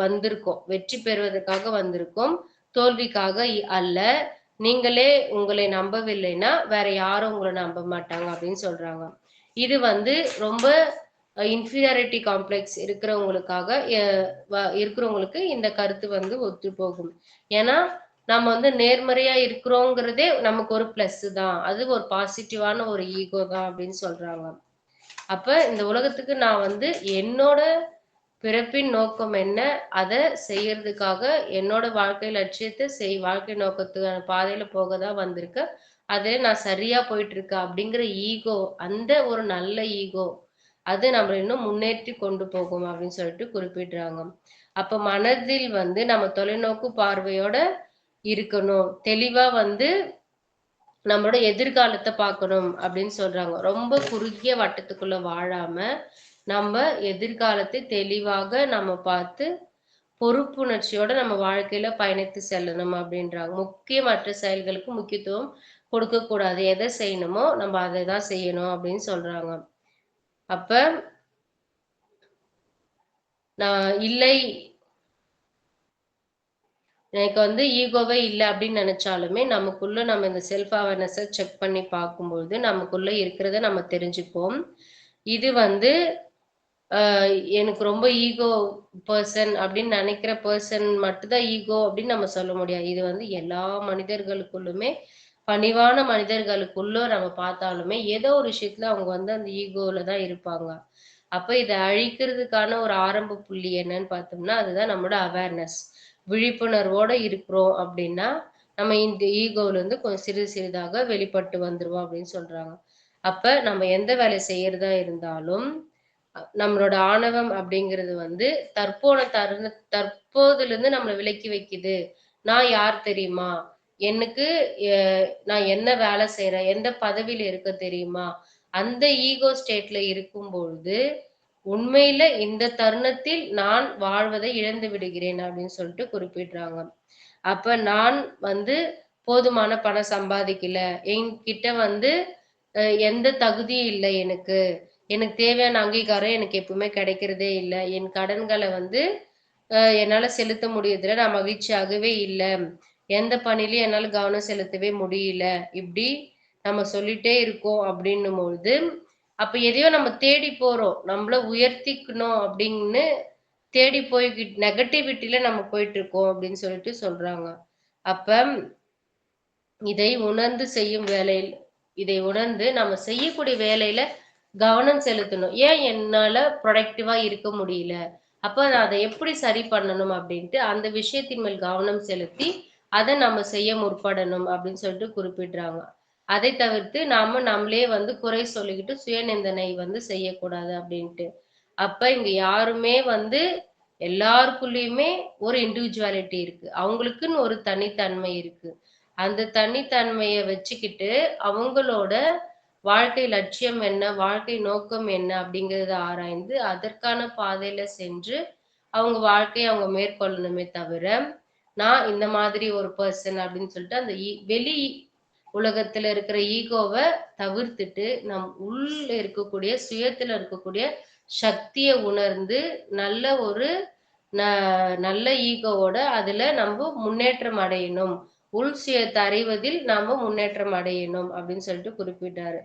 வந்திருக்கோம். வெற்றி பெறுவதற்காக வந்திருக்கோம். தோல்விக்காக அல்ல. நீங்களே உங்களை நம்பவில்லைன்னா வேற யாரும் உங்களை நம்ப மாட்டாங்க அப்படின்னு சொல்றாங்க. இது வந்து ரொம்ப இன்ஃபீரியாரிட்டி காம்ப்ளெக்ஸ் இருக்கிறவங்களுக்காக இருக்கிறவங்களுக்கு இந்த கருத்து வந்து ஒத்து போகும். ஏன்னா நம்ம வந்து நேர்மறையா இருக்கிறோங்கிறதே நமக்கு ஒரு பிளஸ் தான். அது ஒரு பாசிட்டிவான ஒரு ஈகோ தான் அப்படின்னு சொல்றாங்க. அப்ப இந்த உலகத்துக்கு நான் வந்து என்னோட பிறப்பின் நோக்கம் என்ன, அதை செய்யறதுக்காக என்னோட வாழ்க்கை லட்சியத்தை வாழ்க்கை நோக்கத்துக்கான பாதையில போக தான் வந்திருக்கேன். அதில் நான் சரியா போயிட்டு இருக்கேன் அப்படிங்கிற ஈகோ, அந்த ஒரு நல்ல ஈகோ அது நம்ம இன்னும் முன்னேற்றி கொண்டு போகும் அப்படின்னு சொல்லிட்டு குறிப்பிடுறாங்க. அப்ப மனதில் வந்து நம்ம தொலைநோக்கு பார்வையோட இருக்கணும். தெளிவா வந்து நம்மளோட எதிர்காலத்தை பார்க்கணும் அப்படின்னு சொல்றாங்க. ரொம்ப குறுகிய வட்டத்துக்குள்ள வாழாம நம்ம எதிர்காலத்தை தெளிவாக நம்ம பார்த்து பொறுப்புணர்ச்சியோட நம்ம வாழ்க்கையில பயணித்து செல்லணும் அப்படின்றாங்க. முக்கியமற்ற செயல்களுக்கு முக்கியத்துவம் கொடுக்க கூடாது. எதை செய்யணுமோ நம்ம அதை தான் செய்யணும் அப்படின்னு சொல்றாங்க. அப்ப நான் இல்லை, எனக்கு வந்து ஈகோவே இல்லை அப்படின்னு நினைச்சாலுமே நமக்குள்ள நம்ம இந்த செல்ஃப் அவேர்னஸை செக் பண்ணி பார்க்கும்பொழுது நமக்குள்ள இருக்கிறத நம்ம தெரிஞ்சுப்போம். இது வந்து எனக்கு ரொம்ப ஈகோ பர்சன் அப்படின்னு நினைக்கிற பர்சன் மட்டும்தான் ஈகோ அப்படின்னு நம்ம சொல்ல முடியாது. இது வந்து எல்லா மனிதர்களுக்குள்ளுமே பணிவான மனிதர்களுக்குள்ள நம்ம பார்த்தாலுமே ஏதோ ஒரு விஷயத்துல அவங்க வந்து அந்த ஈகோல தான் இருப்பாங்க. அப்ப இதை அழிக்கிறதுக்கான ஒரு ஆரம்ப புள்ளி என்னன்னு பார்த்தோம்னா அதுதான் நம்மளோட அவேர்னஸ். விழிப்புணர்வோட இருக்கிறோம் அப்படின்னா நம்ம இந்த ஈகோல இருந்து கொஞ்சம் சிறிது சிறிதாக வெளிப்பட்டு வந்துருவோம் அப்படின்னு சொல்றாங்க. அப்ப நம்ம எந்த வேலை செய்யறதா இருந்தாலும் நம்மளோட ஆணவம் அப்படிங்கிறது வந்து தற்போதுல இருந்து நம்மளை விலக்கி வைக்குது. நான் யார் தெரியுமா? எனக்கு நான் என்ன வேலை செய்யறேன், எந்த பதவியில இருக்க தெரியுமா? அந்த ஈகோ ஸ்டேட்ல இருக்கும் பொழுது உண்மையில இந்த தருணத்தில் நான் வாழ்வதை இழந்து விடுகிறேன் அப்படின்னு சொல்லிட்டு குறிப்பிடுறாங்க. அப்ப நான் வந்து போதுமான பணம் சம்பாதிக்கல, என்கிட்ட வந்து எந்த தகுதியும் இல்லை எனக்கு. எனக்கு தேவையான அங்கீகாரம் எனக்கு எப்பவுமே கிடைக்கிறதே இல்ல. என் கடன்களை வந்து என்னால செலுத்த முடியறதில்ல. நான் மகிழ்ச்சியாகவே இல்ல. எந்த பணியிலயும் என்னால கவனம் செலுத்தவே முடியல. இப்படி நம்ம சொல்லிட்டே இருக்கோம் அப்படின்னும்பொழுது, அப்ப எதையோ நம்ம தேடி போறோம். நம்மள உயர்த்திக்கணும் அப்படின்னு தேடி நெகட்டிவிட்டில நம்ம போயிட்டு இருக்கோம் அப்படின்னு சொல்லிட்டு சொல்றாங்க. அப்ப இதை உணர்ந்து செய்யும் வேலையில் இதை உணர்ந்து நம்ம செய்யக்கூடிய வேலையில கவனம் செலுத்தணும். ஏன் என்னால ப்ரொடக்டிவா இருக்க முடியல? அப்ப நான் அதை எப்படி சரி பண்ணணும் அப்படின்ட்டு அந்த விஷயத்தின் மேல் கவனம் செலுத்தி அதை நம்ம செய்ய முற்படணும் அப்படின்னு சொல்லிட்டு குறிப்பிடுறாங்க. அதை தவிர்த்து நாம நம்மளே வந்து குறை சொல்லிக்கிட்டு சுயநிந்தனை வந்து செய்யக்கூடாது அப்படின்ட்டு. அப்ப இங்க யாருமே வந்து எல்லாருக்குள்ளயுமே ஒரு இண்டிவிஜுவாலிட்டி இருக்கு. அவங்களுக்குன்னு ஒரு தனித்தன்மை இருக்கு. அந்த தனித்தன்மைய வச்சுக்கிட்டு அவங்களோட வாழ்க்கை லட்சியம் என்ன, வாழ்க்கை நோக்கம் என்ன அப்படிங்கிறத ஆராய்ந்து அதற்கான பாதையில சென்று அவங்க வாழ்க்கைய அவங்க மேற்கொள்ளணுமே தவிர, நான் இந்த மாதிரி ஒரு பெர்சன் அப்படின்னு சொல்லிட்டு அந்த வெளி உலகத்துல இருக்கிற ஈகோவ தவிர்த்துட்டு உள்ள இருக்கக்கூடிய சுயத்துல இருக்கக்கூடிய சக்திய உணர்ந்து நல்ல ஒரு நல்ல ஈகோவோட அதுல நம்ம முன்னேற்றம் அடையணும். உள் சுயத்தை அறிவதில் நாம முன்னேற்றம் அடையணும் அப்படின்னு சொல்லிட்டு குறிப்பிட்டாரு.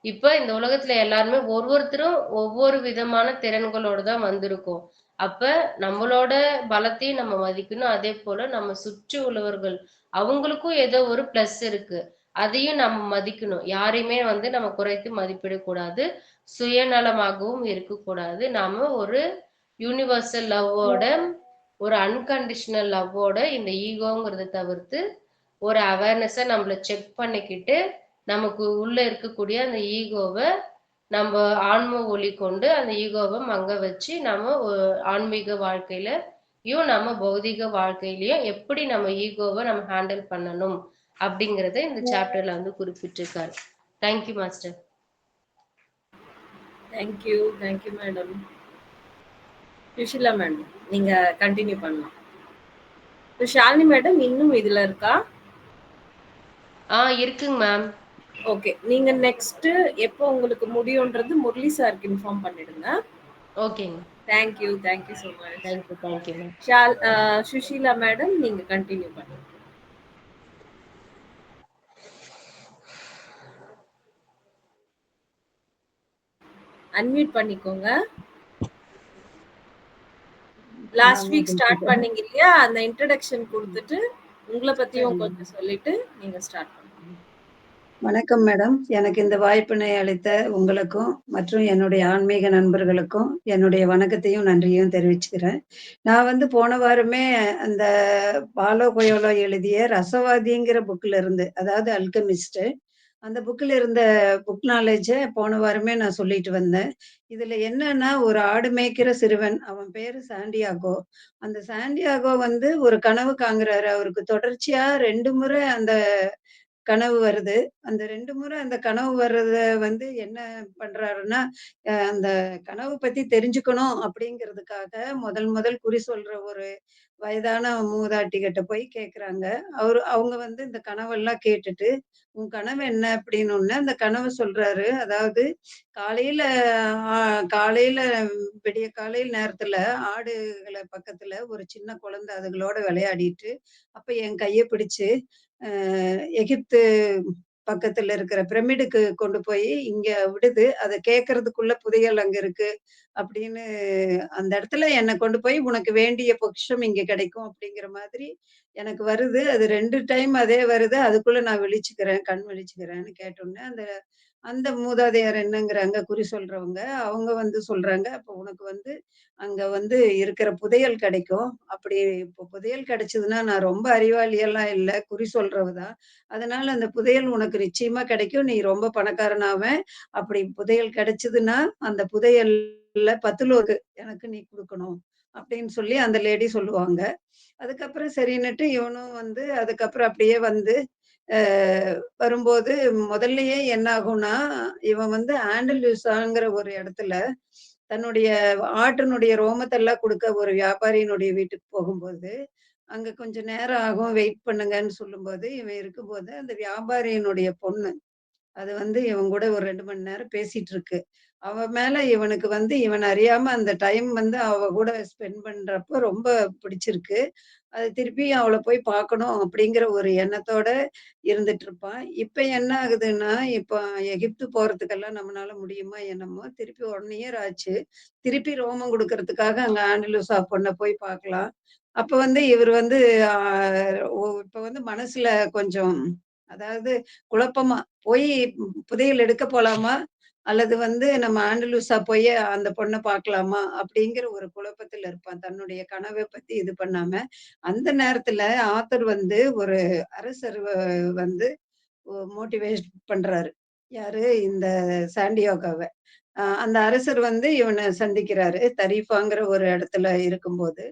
இப்ப இந்த உலகத்துல எல்லாருமே ஒவ்வொருத்தரும் ஒவ்வொரு விதமான திறன்களோட தான் வந்திருக்கோம். அப்ப நம்மளோட பலத்தையும் நம்ம மதிக்கணும். அதே போல நம்ம சுற்றி உள்ளவர்கள் அவங்களுக்கும் ஏதோ ஒரு பிளஸ் இருக்கு. அதையும் நம்ம மதிக்கணும். யாரையுமே வந்து நம்ம குறைத்து மதிப்பிடக்கூடாது. சுயநலமாகவும் இருக்கக்கூடாது. நாம ஒரு யூனிவர்சல் லவ்வோட, ஒரு அன்கண்டிஷனல் லவ்வோட இந்த ஈகோங்கிறத தவிர்த்து, ஒரு அவேர்னஸா நம்மள செக் பண்ணிக்கிட்டு, நமக்கு உள்ள இருக்கக்கூடிய அந்த ஈகோவ நம்ப ஆன்ம ஒளி கொண்டு அந்த ஈகோவ மங்க வச்சு, நம்ம ஆன்மீக வாழ்க்கையிலயும், நம்ம பௌதீக வாழ்க்கையிலயும் எப்படி நம்ம ஈகோவ நம்ம ஹேண்டில் பண்ணணும் அப்படிங்கிறத இந்த சாப்டர்ல வந்து குறிப்பிட்டிருக்காரு. Thank you master. Thank you. Thank you madam. Sushila madam, நீங்க கன்டின்யூ பண்ணலாம். ஷாலினி மேடம் இன்னும் இதுல இருக்கா? இருக்குங்க மேம். ஓகே. நீங்க நெக்ஸ்ட் எப்போ உங்களுக்கு முடியும்ன்றது முரளி சாருக்கு இன்ஃபார்ம் பண்ணிடுங்க. ஓகேங்க. Thank you. Thank you so much. Thank you ma'am. Sushila madam நீங்க கன்டின்யூ பண்ணுங்க. அன்மியூட் பண்ணிக்கோங்க. லாஸ்ட் வீக் ஸ்டார்ட் பண்ணீங்க இல்லையா? அந்த இன்ட்ரோடக்ஷன் குடுத்துட்டு, உங்கள பத்தியும் கொஞ்சம் சொல்லிட்டு நீங்க ஸ்டார்ட் பண்ணுங்க. வணக்கம் மேடம். எனக்கு இந்த வாய்ப்பினை அளித்த உங்களுக்கும் மற்றும் என்னுடைய ஆன்மீக நண்பர்களுக்கும் என்னுடைய வணக்கத்தையும் நன்றியும் தெரிவிச்சுக்கிறேன். நான் வந்து போன வாரமே அந்த பாலோ கொயோலோ எழுதிய ரசவாதிங்கிற புக்ல இருந்து, அதாவது அல்கெமிஸ்ட், அந்த புக்ல இருந்த புக் நாலேஜ போன வாரமே நான் சொல்லிட்டு வந்தேன். இதுல என்னன்னா, ஒரு ஆடு மேய்க்கிற சிறுவன், அவன் பேரு சாண்டியாகோ. அந்த சாண்டியாகோ வந்து ஒரு கனவு காண்கிறாரு. அவருக்கு தொடர்ச்சியா 2 முறை அந்த கனவு வருது. அந்த 2 முறை அந்த கனவு வர்றத வந்து என்ன பண்றாருன்னா, அந்த கனவு பத்தி தெரிஞ்சுக்கணும் அப்படிங்கிறதுக்காக முதல் முதல் குறி சொல்ற ஒரு வயதான மூதாட்டி கிட்ட போய் கேட்குறாங்க. அவங்க வந்து இந்த கனவெல்லாம் கேட்டுட்டு, "உன் கனவு என்ன?" அப்படின்னோனே, அந்த கனவு சொல்றாரு. அதாவது காலையில ஆ காலையில விடிய காலையில் நேரத்துல ஆடுகள பக்கத்துல ஒரு சின்ன குழந்தை அதுகளோட விளையாடிட்டு, அப்ப என் கைய பிடிச்சு, அ எகிப்து பக்கத்துல இருக்கிற பிரமிடுக்கு கொண்டு போய் இங்க விடுது. அத கேட்கறதுக்குள்ள புதையல் அங்க இருக்கு அப்படின்னு அந்த இடத்துல என்ன கொண்டு போய் உனக்கு வேண்டிய பொக்கிஷம் இங்க கிடைக்கும் அப்படிங்கிற மாதிரி எனக்கு வருது. அது 2 டைம் அதே வருது. அதுக்குள்ள நான் விழிச்சுக்கிறேன், கண் விழிச்சுக்கிறேன்னு கேட்டோனே, அந்த அந்த மூதாதையர் என்னங்கிறாங்க, குறி சொல்றவங்க, அவங்க வந்து சொல்றாங்க, "அப்ப உனக்கு வந்து அங்க வந்து இருக்கிற புதையல் கிடைக்கும். அப்படி இப்போ புதையல் கிடைச்சதுன்னா, நான் ரொம்ப அறிவாளியெல்லாம் இல்ல. குறி சொல்றவ தான். அதனால அந்த புதையல் உனக்கு நிச்சயமா கிடைக்கும். நீ ரொம்ப பணக்காரனாவ. அப்படி புதையல் கிடைச்சதுன்னா, அந்த புதையல்ல 10 லோகு எனக்கு நீ குடுக்கணும்." அப்படின்னு சொல்லி அந்த லேடி சொல்லுவாங்க. அதுக்கப்புறம் சரின்னுட்டு இவனும் வந்து அதுக்கப்புறம் அப்படியே வந்து அ வரும்போது முதல்லயே என்ன ஆகும்னா, இவன் வந்து ஆண்டலூசாங்கிற ஒரு இடத்துல தன்னுடைய ஆட்டினுடைய ரோமத்தெல்லாம் குடுக்க ஒரு வியாபாரியினுடைய வீட்டுக்கு போகும்போது, அங்க கொஞ்சம் நேரம் ஆகும் வெயிட் பண்ணுங்கன்னு சொல்லும்போது, இவன் இருக்கும்போது அந்த வியாபாரியினுடைய பொண்ணு அது வந்து இவன் கூட ஒரு 2 மணி நேரம் பேசிட்டு இருக்கு. அவ மேல இவனுக்கு வந்து இவன் அறியாம அந்த டைம் வந்து அவ கூட ஸ்பெண்ட் பண்றப்போ ரொம்ப பிடிச்சிருக்கு. அது திருப்பியும் அவள போய் பார்க்கணும் அப்படிங்கிற ஒரு எண்ணத்தோட இருந்துட்டு இருப்பான். இப்ப என்ன ஆகுதுன்னா, இப்ப எகிப்து போறதுக்கெல்லாம் நம்மனால முடியுமா என்னமோ, திருப்பி 1 இயர் ஆச்சு. திருப்பி ரோமம் குடுக்கறதுக்காக அங்க ஆண்டலூசா பொண்ண போய் பார்க்கலாம். அப்ப வந்து இவரு வந்து ஆ இப்ப வந்து மனசுல கொஞ்சம் அதாவது குழப்பமா, போய் புதையல் எடுக்க போலாமா? அல்லது வந்து நம்ம ஆண்டலூசா போய் அந்த பொண்ண பார்க்கலாமா? அப்படிங்கிற ஒரு குழப்பத்துல இருப்பான். தன்னுடைய கனவ பத்தி இது பண்ணாம. அந்த நேரத்துல ஆத்தர் வந்து ஒரு அரசர் வந்து மோட்டிவேட் பண்றாரு. யாரு? இந்த சாண்டியோகாவ. அந்த அரசர் வந்து இவன சந்திக்கிறாரு. தரீஃபாங்கிற ஒரு இடத்துல இருக்கும்போது.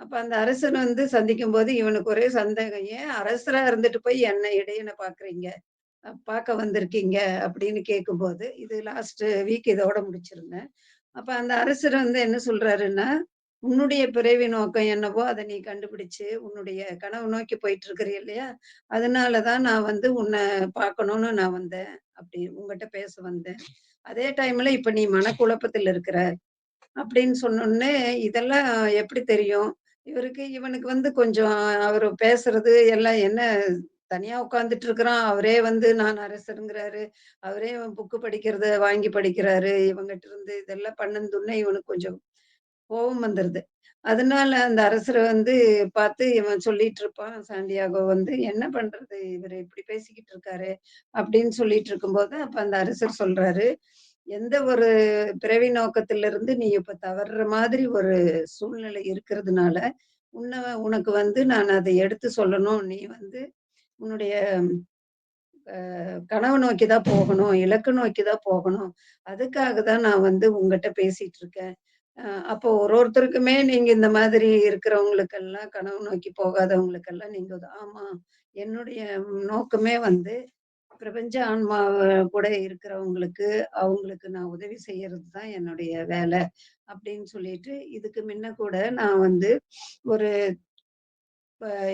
அப்ப அந்த அரசர் வந்து சந்திக்கும்போது இவனுக்கு ஒரே சந்தேகம். "ஏன் அரசரா இருந்துட்டு போய் என்ன இடையன பார்க்குறீங்க? பார்க்க வந்திருக்கீங்க?" அப்படின்னு கேட்கும்போது, இது லாஸ்ட் வீக் இதோட முடிச்சிருந்தேன். அப்ப அந்த அரசர் வந்து என்ன சொல்றாருன்னா, "உன்னுடைய பிறவி நோக்கம் என்னவோ, அத நீ கண்டுபிடிச்சு, உன்னுடைய கனவு நோக்கி போயிட்டு இருக்கிற இல்லையா? அதனால தான் நான் வந்து உன்ன பார்க்கணும்னு நான் வந்தேன். அப்படி உன்கிட்ட பேச வந்தேன். அதே டைம்ல இப்ப நீ மனக்குழப்பத்துல இருக்கிற." அப்படின்னு சொன்னோனே, இதெல்லாம் எப்படி தெரியும்? இவனுக்கு வந்து கொஞ்சம் அவரு பேசுறது எல்லாம் என்ன தனியா உட்கார்ந்துட்டு இருக்கிறான். அவரே வந்து நான் அரசருங்கிறாரு. அவரே புக்கு படிக்கிறத வாங்கி படிக்கிறாரு. இவங்கட்ட இருந்து இதெல்லாம் பண்ணதுன்னே இவனுக்கு கொஞ்சம் கோவம் வந்துருது. அதனால அந்த அரசர வந்து பார்த்து இவன் சொல்லிட்டு இருப்பான், சாண்டியாகோ வந்து, "என்ன பண்றது? இவரு இப்படி பேசிக்கிட்டு இருக்காரே!" அப்படின்னு சொல்லிட்டு இருக்கும்போது, அப்ப அந்த அரசர் சொல்றாரு, "எந்த ஒரு பிறவி நோக்கத்திலிருந்து நீ இப்ப தவறுற மாதிரி ஒரு சூழ்நிலை இருக்கிறதுனால, உனக்கு வந்து நான் அத எடுத்து சொல்லணும். நீ வந்து உன்னுடைய கனவு நோக்கி தான் போகணும். இலக்கு நோக்கி தான் போகணும். அதுக்காக தான் நான் வந்து உங்கிட்ட பேசிட்டு இருக்கேன். அ அப்போ ஒருத்தருக்குமே நீங்க இந்த மாதிரி இருக்கிறவங்களுக்கெல்லாம் கனவு நோக்கி போகாதவங்களுக்கெல்லாம் நீங்க ஆமா. என்னுடைய நோக்கமே வந்து பிரபஞ்ச ஆன்மாவ கூட இருக்கிறவங்களுக்கு, அவங்களுக்கு நான் உதவி செய்யறது தான் என்னுடைய வேலை." அப்படின்னு சொல்லிட்டு, இதுக்கு முன்ன கூட நான் வந்து ஒரு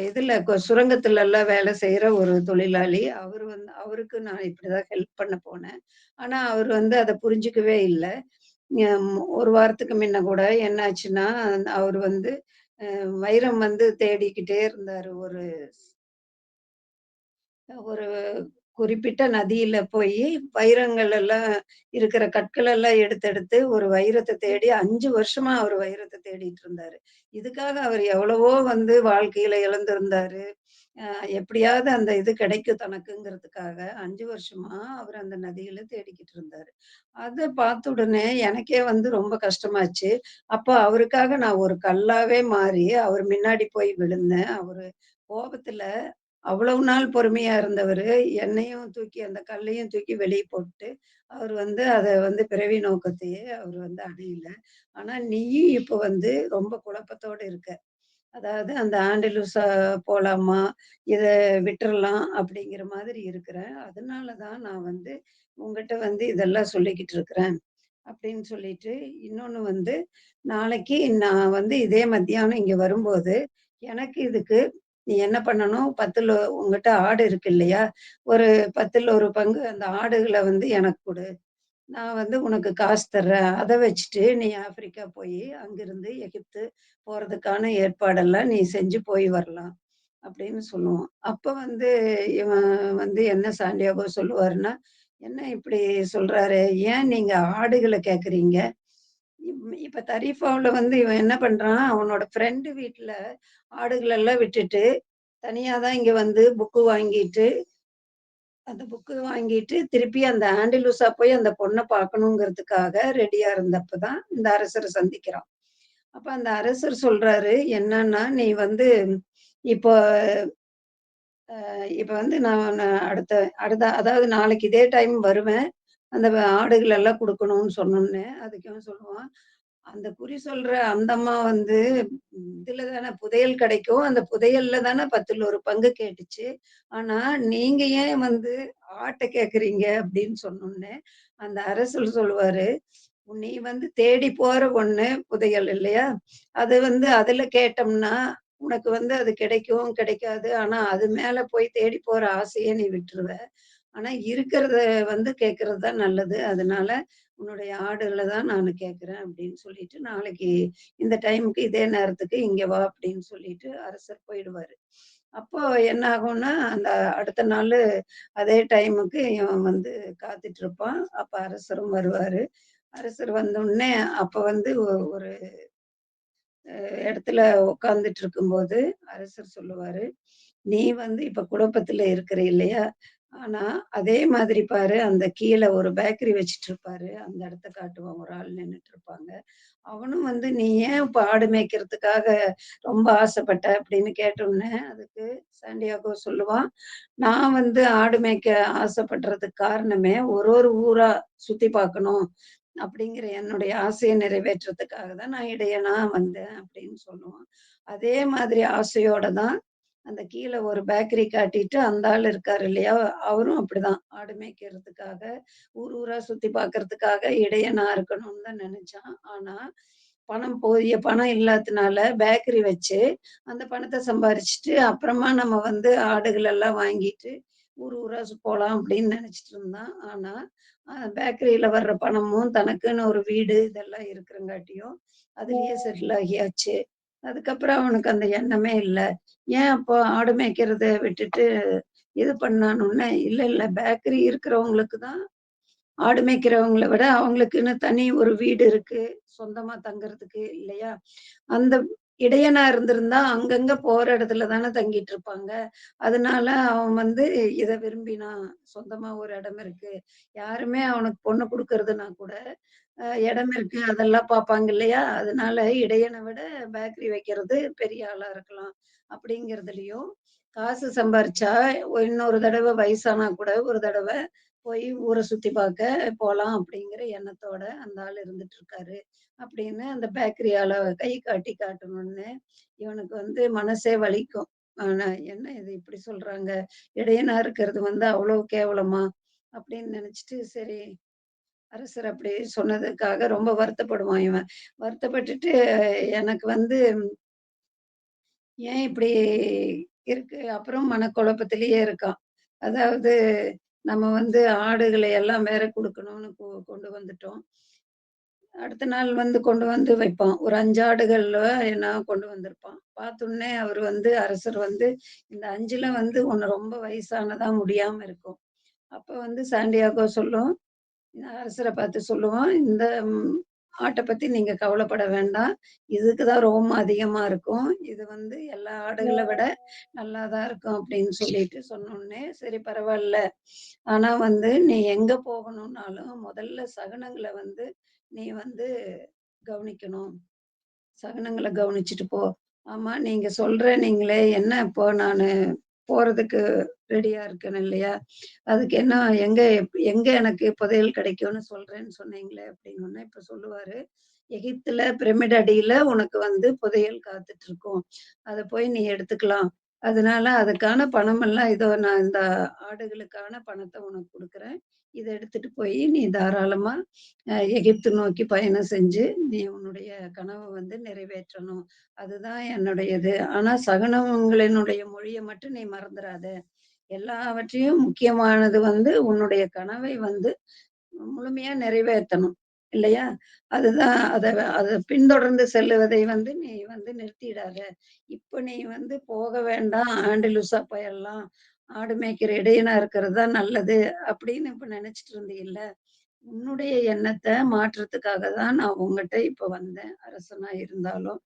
இதுல சுரங்கத்துலலாம் வேலை செய்யற ஒரு தொழிலாளி. அவரு வந்து அவருக்கு நான் இப்படிதான் ஹெல்ப் பண்ண போனேன். ஆனா, அவரு வந்து அத புரிஞ்சுக்கவே இல்ல. 1 வாரத்துக்கு முன்ன கூட என்னாச்சுன்னா, அவரு வந்து வைரம் வந்து தேடிக்கிட்டே இருந்தாரு. ஒரு ஒரு குறிப்பிட்ட நதியில போயி, வைரங்கள் எல்லாம் இருக்கிற கற்கள் எல்லாம் எடுத்து எடுத்து ஒரு வைரத்த தேடி 5 வருஷமா அவரு வைரத்த தேடிட்டு இருந்தாரு. இதுக்காக அவரு எவ்வளவோ வந்து வாழ்க்கையில இழந்திருந்தாரு. அ எப்படியாவது அந்த இது கிடைக்கும் தனக்குங்கிறதுக்காக 5 வருஷமா அவரு அந்த நதியில தேடிக்கிட்டு இருந்தாரு. அத பார்த்த உடனே எனக்கே வந்து ரொம்ப கஷ்டமாச்சு. அப்ப அவருக்காக நான் ஒரு கல்லாவே மாறி அவர் முன்னாடி போய் விழுந்தேன். அவரு கோபத்துல அவ்வளவு நாள் பொறுமையா இருந்தவரு, என்னையும் தூக்கி அந்த கல்லையும் தூக்கி வெளிய போட்டு, அவரு வந்து அத வந்து பிறவி நோக்கத்தையே அவரு வந்து அடையல. ஆனா நீயும் இப்ப வந்து ரொம்ப குழப்பத்தோட இருக்க. அதாவது அந்த ஆண்டிலூஸா போலாமா? இத விட்டுறலாம் அப்படிங்கிற மாதிரி இருக்கிறேன். அதனால தான் நான் வந்து உன்கிட்ட வந்து இதெல்லாம் சொல்லிக்கிட்டு இருக்கிறேன். அப்படின்னு சொல்லிட்டு, இன்னொன்னு வந்து நாளைக்கு நான் வந்து இதே மத்தியானம் இங்க வரும்போது, எனக்கு இதுக்கு நீ என்ன பண்ணணும்? 10ல உன்கிட்ட ஆடு இருக்கு இல்லையா? ஒரு 10ல் 1 பங்கு அந்த ஆடுகள வந்து எனக்கு குடு. நான் வந்து உனக்கு காசு தர்றேன். அத வச்சுட்டு நீ ஆப்பிரிக்கா போயி, அங்கிருந்து எகிப்து போறதுக்கான ஏற்பாடெல்லாம் நீ செஞ்சு போய் வரலாம்." அப்படின்னு சொல்லுவோம். அப்ப வந்து இவன் வந்து என்ன சாண்டியாகோ சொல்லுவாருன்னா, "என்ன இப்படி சொல்றாரு? ஏன் நீங்க ஆடுகள கேட்கிறீங்க?" இப்ப தரீஃபாவுல வந்து இவன் என்ன பண்றான், அவனோட ஃப்ரெண்டு வீட்ல ஆடுகளெல்லாம் விட்டுட்டு, தனியா தான் இங்க வந்து புக்கு வாங்கிட்டு திருப்பி அந்த ஆண்டிலூஸா போய் அந்த பொண்ண பார்க்கணுங்கிறதுக்காக ரெடியா இருந்தப்ப தான் இந்த அரசர சந்திக்கிறான். அப்ப அந்த அரசர் சொல்றாரு என்னன்னா, "நீ வந்து இப்போ இப்ப வந்து நான் அடுத்த அடுத்த அதாவது நாளைக்கு இதே டைம் வருவேன். அந்த ஆடுகள் எல்லாம் குடுக்கணும்னு சொன்னோனே, அதுக்கு இவன் சொல்லுவான், அந்த குறி சொல்ற அந்த அம்மா வந்து இதுல தானே புதையல் கிடைக்கும். அந்த புதையல்ல தானே 10ல் 1 பங்கு கேட்டுச்சு. ஆனா, நீங்க ஏன் வந்து ஆட்ட கேட்கிறீங்க?" அப்படின்னு சொன்னோனே, அந்த அரசர் சொல்லுவாரு, "நீ வந்து தேடி போற ஒண்ணு புதையல் இல்லையா? அது வந்து அதுல கேட்டோம்னா, உனக்கு வந்து அது கிடைக்கும், கிடைக்காது. ஆனா, அது மேல போய் தேடி போற ஆசைய நீ விட்டுருவ. ஆனா, இருக்கிறத வந்து கேட்கறது தான் நல்லது. அதனால உன்னுடைய ஆடுகள தான் நானு கேட்கிறேன்." அப்படின்னு சொல்லிட்டு, "நாளைக்கு இந்த டைமுக்கு இதே நேரத்துக்கு இங்க வா." அப்படின்னு சொல்லிட்டு அரசர் போயிடுவாரு. அப்போ என்ன ஆகும்னா, அந்த அடுத்த நாளு அதே டைமுக்கு இவன் வந்து காத்துட்ருப்பான். அப்ப அரசரும் வருவாரு. அரசர் வந்தோனே, அப்ப வந்து ஒரு இடத்துல உட்கார்ந்துட்டு இருக்கும்போது, அரசர் சொல்லுவாரு, "நீ வந்து இப்ப குழப்பத்துல இருக்கிற இல்லையா? ஆனா, அதே மாதிரி பாரு, அந்த கீழ ஒரு பேக்கரி வச்சுட்டுருப்பாரு. அந்த இடத்த காட்டுவான். ஒரு ஆள் நின்னுட்டுருப்பாங்க. அவனும் வந்து, "நீ ஏன் இப்ப ஆடு மேய்க்கிறதுக்காக ரொம்ப ஆசைப்பட்ட?" அப்படின்னு கேட்டோனே, அதுக்கு சாண்டியாகோ சொல்லுவான், "நான் வந்து ஆடு மேய்க்க ஆசைப்படுறதுக்கு காரணமே, ஒரு ஒரு ஊரா சுத்தி பார்க்கணும். அப்படிங்கிற என்னுடைய ஆசைய நிறைவேற்றதுக்காக தான் நான் இடையனா வந்தேன்." அப்படின்னு சொல்லுவான். அதே மாதிரி ஆசையோட தான் அந்த கீழ ஒரு பேக்கரி காட்டிட்டு அந்த ஆள் இருக்காரு இல்லையா? அவரும் அப்படிதான். ஆடு மேய்க்கிறதுக்காக, ஊர் ஊரா சுத்தி பார்க்கறதுக்காக இடையனா இருக்கணும்னு தான் நெனச்சான். ஆனா, போதிய பணம் இல்லாதனால பேக்கரி வச்சு, அந்த பணத்த சம்பாரிச்சுட்டு, அப்புறமா நம்ம வந்து ஆடுகள் எல்லாம் வாங்கிட்டு, ஊர் ஊரா போலாம் அப்படின்னு நெனச்சுட்டு இருந்தான். ஆனா, பேக்கரியில வர்ற பணமும், தனக்குன்னு ஒரு வீடு இதெல்லாம் இருக்கிறங்காட்டியும், அதிலேயே செட்டில் ஆகியாச்சு. அதுக்கப்புறம் அவனுக்கு அந்த எண்ணமே இல்ல. ஏன் அப்போ ஆடு மேய்க்கிறத விட்டுட்டு இது பண்ணானோன்னே, இல்ல இல்ல பேக்கரி இருக்கிறவங்களுக்கு தான் ஆடு மேய்க்கிறவங்கள விட அவங்களுக்குன்னு தனி ஒரு வீடு இருக்கு. சொந்தமா தங்குறதுக்கு இல்லையா? அந்த இடையனா இருந்திருந்தா, அங்கங்க போற இடத்துல தானே தங்கிட்டு இருப்பாங்க. அதனால அவன் வந்து இத விரும்பினான். சொந்தமா ஒரு இடம் இருக்கு. யாருமே அவனுக்கு பொண்ணு குடுக்கறதுனா கூட, இடம் இருக்கு அதெல்லாம் பார்ப்பாங்க இல்லையா? அதனால இடையன விட பேக்கரி வைக்கிறது பெரிய ஆளா இருக்கலாம். அப்படிங்கிறதுலயும், காசு சம்பாரிச்சா இன்னொரு தடவ வயசானா கூட ஒரு தடவ போய் ஊர சுத்தி பார்க்க போலாம் அப்படிங்கிற எண்ணத்தோட அந்த ஆள் இருந்துட்டு இருக்காரு. அப்படின்னு அந்த பேக்கரி ஆள கை காட்டி காட்டணும்னு, இவனுக்கு வந்து மனசே வலிக்கும். ஆனா, என்ன இது இப்படி சொல்றாங்க? இடையனா இருக்கிறது வந்து அவ்வளோ கேவலமா? அப்படின்னு நினைச்சுட்டு, சரி அரசர் அப்படி சொன்னதுக்காக ரொம்ப வருத்தப்படுவான் இவன். வருத்தப்பட்டுட்டு எனக்கு வந்து ஏன் இப்படி இருக்கு? அப்புறம் மனக்குழப்பத்திலேயே இருக்கான். அதாவது நம்ம வந்து ஆடுகளை எல்லாம் வேற குடுக்கணும்னு கொண்டு வந்துட்டோம். அடுத்த நாள் வந்து கொண்டு வந்து வைப்பான். ஒரு 5 ஆடுகள்ல என்ன கொண்டு வந்திருப்பான். பார்த்தோனே அவரு வந்து அரசர் வந்து, "இந்த 5ல வந்து ஒண்ணு ரொம்ப வயசானதா முடியாம இருக்கும்." அப்ப வந்து சாண்டியாகோ சொல்லும், அரசர பார்த்து சொல்லுவான், "இந்த ஆட்ட பத்தி நீங்க கவலைப்பட வேண்டாம். இதுக்கு தான் ரோமம் அதிகமா இருக்கும். இது வந்து எல்லா ஆடுகள விட நல்லா தான் இருக்கும்." அப்படின்னு சொல்லிட்டு சொன்னோனே, "சரி பரவால்ல. ஆனா வந்து நீ எங்க போகணும்னாலும் முதல்ல சகுனங்கள வந்து நீ வந்து கவனிக்கணும். சகுனங்கள கவனிச்சுட்டு போ." "ஆமா, நீங்க சொல்றேன்னீங்களே, என்ன இப்போ நானு போறதுக்கு ரெடியா இருக்கேன் இல்லையா? அதுக்கு என்ன எங்க எனக்கு புதையல் கிடைக்கும்னு சொல்றேன்னு சொன்னீங்களே?" அப்படின்னோனே, இப்ப சொல்லுவாரு, "எகிப்துல பிரமிட் அடியில உனக்கு வந்து புதையல் காத்துட்டு இருக்கும். அத போய் நீ எடுத்துக்கலாம். அதனால அதுக்கான பணமெல்லாம் இதோ நான் இந்த ஆடுகளுக்கான பணத்த உனக்கு குடுக்குறேன். இத எடுத்துட்டு போயி நீ தாராளமா எகிப்து நோக்கி பயணம் செஞ்சு, நீ உன்னுடைய கனவ வந்து நிறைவேற்றணும். அதுதான் என்னுடையது. ஆனா சகுனங்களினுடைய மொழிய மட்டும் நீ மறந்துறாத. எல்லாவற்றையும் முக்கியமானது வந்து உன்னுடைய கனவை வந்து முழுமையா நிறைவேத்தணும். இல்லையா? அதுதான் அத பின்தொடர்ந்து செல்லுவதை வந்து நீ வந்து நிறுத்திடாத. இப்ப நீ வந்து போக வேண்டாம். ஆண்டிலூசா போயிரலாம். ஆடு மேய்க்கிற இடையனா இருக்கிறது தான் நல்லது. அப்படின்னு இப்ப நினைச்சிட்டு இருந்தீல்ல. உன்னுடைய எண்ணத்த மாற்றத்துக்காக தான் நான் உன்கிட்ட இப்ப வந்தேன். அரசனா இருந்தாலும்.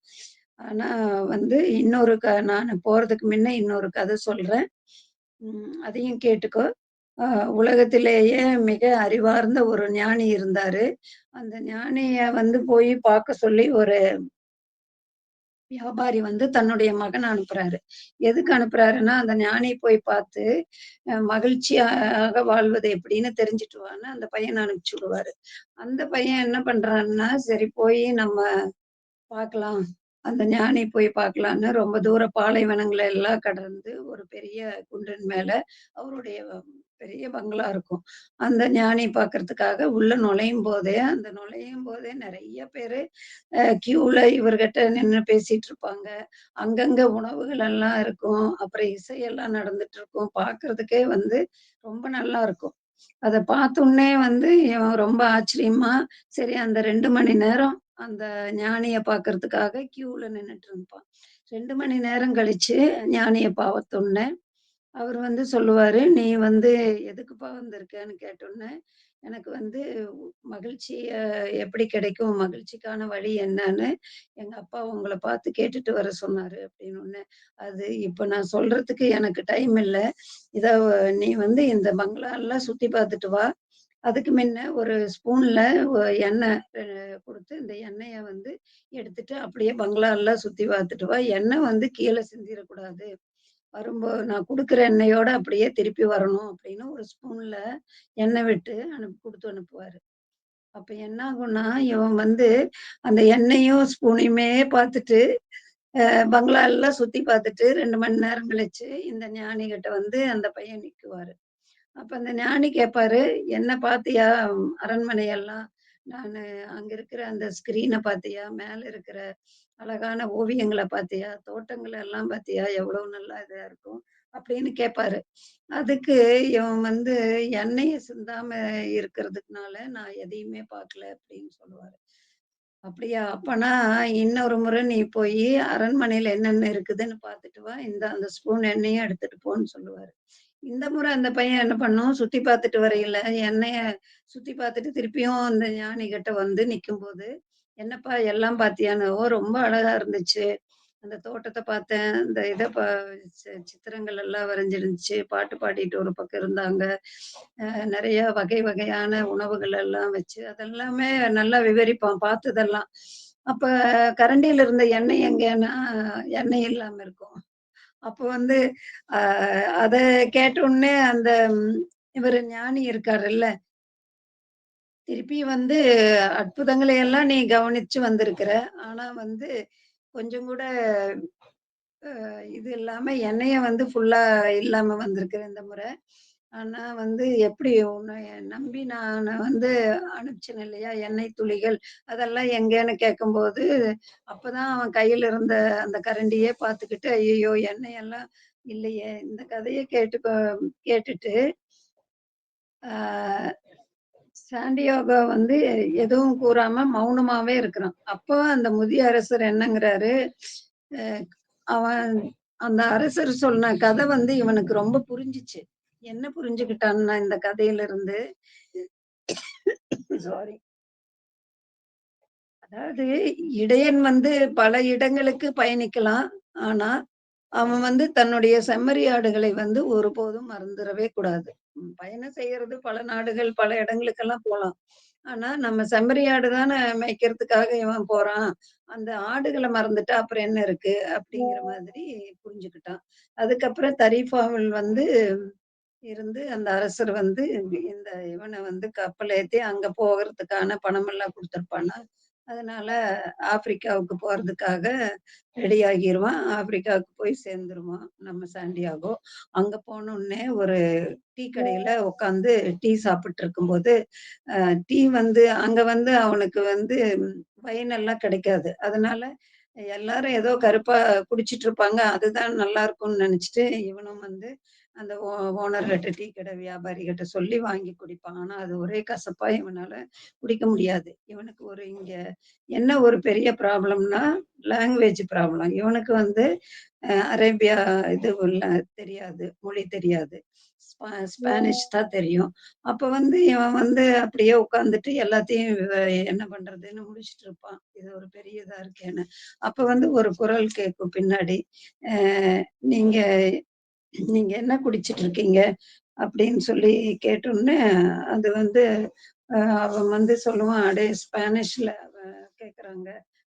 ஆனா வந்து நானு போறதுக்கு முன்ன இன்னொரு கதை சொல்றேன். அதையும் கேட்டுக்கோ. அ உலகத்திலேயே மிக அறிவார்ந்த ஒரு ஞானி இருந்தாரு. அந்த ஞானிய வந்து போய் பார்க்க சொல்லி ஒரு வியாபாரி வந்து தன்னுடைய மகன அனுப்புறாரு. எதுக்கு அனுப்புறாருன்னா, அந்த ஞானிய போய் பார்த்து, மகிழ்ச்சியாக வாழ்வது எப்படின்னு தெரிஞ்சுட்டு வான்னு அந்த பையன அனுப்பிச்சு விடுவாரு. அந்த பையன் என்ன பண்றான்னா, சரி போயி நம்ம பார்க்கலாம். அந்த ஞானி போய் பார்க்கலான்னு ரொம்ப தூர பாலைவனங்கள எல்லாம் கடந்து ஒரு பெரிய குன்றின் மேல அவருடைய பெரிய பங்களா இருக்கும். அந்த ஞானிய பார்க்கறதுக்காக உள்ள நுழையும்போதே நெறைய பேரு கியூல இவர்கிட்ட நின்னு பேசிட்டு இருப்பாங்க. அங்கங்க உணவுகள் எல்லாம் இருக்கும். அப்புறம் இசையெல்லாம் நடந்துட்டு இருக்கும். பார்க்கறதுக்கே வந்து ரொம்ப நல்லா இருக்கும். அத பார்த்தோனே வந்து இவன் ரொம்ப ஆச்சரியமா, சரி அந்த 2 மணி நேரம் அந்த ஞானிய பார்க்கறதுக்காக கியூல நின்னுட்டு இருப்பான். 2 மணி நேரம் கழிச்சு ஞானிய பார்த்தோனே, அவரு வந்து சொல்லுவாரு, "நீ வந்து எதுக்குப்பா வந்திருக்கன்னு?" கேட்டோனே, "எனக்கு வந்து மகிழ்ச்சிய எப்படி கிடைக்கும்? மகிழ்ச்சிக்கான வழி என்னன்னு எங்க அப்பா உங்கள பார்த்து கேட்டுட்டு வர சொன்னாரு." அப்படின்னோனே, "அது இப்ப நான் சொல்றதுக்கு எனக்கு டைம் இல்ல. இத நீ வந்து இந்த பங்களாலாம் சுத்தி பார்த்துட்டு வா. அதுக்கு முன்ன ஒரு ஸ்பூன்ல எண்ணெய் குடுத்து, இந்த எண்ணெய வந்து எடுத்துட்டு அப்படியே பங்களாலாம் சுத்தி பார்த்துட்டு வா. எண்ணெய் வந்து கீழ சிந்திரக்கூடாது. நான் குடுக்குற எண்ணெயோட அப்படியே திருப்பி வரணும்." அப்படின்னு ஒரு ஸ்பூன்ல எண்ணெய் விட்டு குடுத்து அனுப்புவாரு. அப்ப என்ன ஆகும்னா, இவன் வந்து அந்த எண்ணெயும், ஸ்பூனையுமே பார்த்துட்டு, பங்களா எல்லாம் சுத்தி பார்த்துட்டு 2 மணி நேரம் கழிச்சு இந்த ஞானிகிட்ட வந்து அந்த பையன் நிக்குவாரு. அப்ப அந்த ஞானி கேட்பாரு, "என்ன பார்த்தியா? அரண்மனையெல்லாம்? நானு அங்க இருக்கிற அந்த ஸ்கிரீன பார்த்தியா? மேல இருக்கிற அழகான ஓவியங்கள பார்த்தியா? தோட்டங்கள எல்லாம் பார்த்தியா? எவ்வளவு நல்லா இதா இருக்கும்." அப்படின்னு கேட்பாரு. அதுக்கு இவன் வந்து எண்ணெய சிந்தாம இருக்கிறதுக்குனால, "நான் எதையுமே பார்க்கல." அப்படின்னு சொல்லுவாரு. "அப்படியா? அப்பன்னா இன்னொரு முறை நீ போயி அரண்மனையில என்னென்ன இருக்குதுன்னு பார்த்துட்டு வா. அந்த ஸ்பூன் எண்ணெயும் எடுத்துட்டு போன்னு" சொல்லுவாரு. இந்த முறை அந்த பையன் என்ன பண்ணோம், சுத்தி பார்த்துட்டு வரையில என்னைய சுத்தி பார்த்துட்டு திருப்பியும் அந்த ஞானி கிட்ட வந்து நிக்கும்போது, "என்னப்பா எல்லாம் பார்த்தியான்னு?" "ஓ! ரொம்ப அழகா இருந்துச்சு. அந்த தோட்டத்த பார்த்தேன். இந்த இத சித்திரங்கள் எல்லாம் வரைஞ்சிருந்துச்சு. பாட்டு பாடிட்டு ஒரு பக்கம் இருந்தாங்க. அ நெறைய வகை வகையான உணவுகள் எல்லாம் வச்சு, அதெல்லாமே நல்லா விவரிப்பான் பார்த்ததெல்லாம். அப்ப கரண்டியில இருந்த எண்ணெய் எங்கேன்னா, எண்ணெய் இல்லாம இருக்கும். அப்போ வந்து அ அத கேட்டவுடனே அந்த இவரு ஞானி இருக்காருல்ல, திருப்பி வந்து அற்புதங்களை எல்லாம் நீ கவனிச்சு வந்திருக்கிற. ஆனா வந்து கொஞ்சம் கூட இது இல்லாம எண்ணெய வந்து ஃபுல்லா இல்லாம வந்திருக்கிற இந்த முறை. ஆனா வந்து எப்படி உன்னைய நம்பி நானு வந்து அனுப்பிச்சேன் இல்லையா? எண்ணெய் துளிகள், அதெல்லாம் எங்கேன்னு கேட்கும்போது, அப்பதான் அவன் கையில இருந்த அந்த கரண்டியே பார்த்துக்கிட்டு, ஐயய்யோ! எண்ணெயெல்லாம் இல்லையே! இந்த கதைய கேட்டுட்டு, ஆ சாண்டியாகோ வந்து எதுவும் கூறாம மௌனமாவே இருக்கிறான். அப்போ அந்த முதிய அரசர் என்னங்கிறாரு, அ அவன் அந்த அரசர் சொன்ன கதை வந்து இவனுக்கு ரொம்ப புரிஞ்சுச்சு. என்ன புரிஞ்சுக்கிட்டான்னா இந்த கதையிலிருந்து, சாரி. அதாவது இடையன் வந்து பல இடங்களுக்கு பயணிக்கலாம். ஆனா, அவன் வந்து தன்னுடைய செம்மறியாடுகளை வந்து ஒருபோதும் மறந்துறவே கூடாது. பயணம் செய்யறது பல நாடுகள், பல இடங்களுக்கெல்லாம் போலாம். ஆனா, நம்ம செம்மறியாடு தான மேய்க்கிறதுக்காக இவன் போறான். அந்த ஆடுகள மறந்துட்டா அப்புறம் என்ன இருக்கு? அப்படிங்கிற மாதிரி புரிஞ்சுக்கிட்டான். அதுக்கப்புறம் தரீஃபாவில் வந்து இருந்து அந்த அரசர் வந்து இந்த இவன வந்து கப்பல் ஏத்தி அங்க போகறதுக்கான பணமெல்லாம் குடுத்திருப்பானா. அதனால ஆப்பிரிக்காவுக்கு போறதுக்காக ரெடி ஆகிருவான். ஆப்பிரிக்காவுக்கு போய் சேர்ந்துருவான் நம்ம சாண்டியாகோ. அங்க போனோனே ஒரு டீ கடையில உட்காந்து டீ சாப்பிட்டு இருக்கும்போது, டீ வந்து அங்க வந்து அவனுக்கு வந்து வைன் எல்லாம் கிடைக்காது. அதனால எல்லாரும் ஏதோ கருப்பா குடிச்சிட்டு இருப்பாங்க. அதுதான் நல்லா இருக்கும்னு நெனச்சுட்டு, இவனும் வந்து அந்த ஓனர்கிட்ட டீ கடை வியாபாரிகிட்ட சொல்லி வாங்கி குடிப்பான். ஆனா, அது ஒரே கசப்பா இவனால குடிக்க முடியாது. இவனுக்கு ஒரு இங்க என்ன ஒரு பெரிய ப்ராப்ளம்னா, லாங்குவேஜ் ப்ராப்ளம். இவனுக்கு வந்து அரேபியா இது உள்ள தெரியாது. மொழி தெரியாது. ஸ்பானிஷ் தான் தெரியும். அப்ப வந்து இவன் வந்து அப்படியே உட்கார்ந்துட்டு எல்லாத்தையும் என்ன பண்றதுன்னு முழிச்சுட்டு இருப்பான். இது ஒரு பெரிய இதா இருக்கேன்னு. அப்ப வந்து ஒரு குரல் கேட்கும் பின்னாடி. "அ நீங்க நீங்க என்ன குடிச்சிட்டு இருக்கீங்க?" அப்படின்னு சொல்லி கேட்டோனே, அது வந்து அ அவன் வந்து சொல்லுவான், "அடே ஸ்பானிஷ்ல கேட்குறாங்க.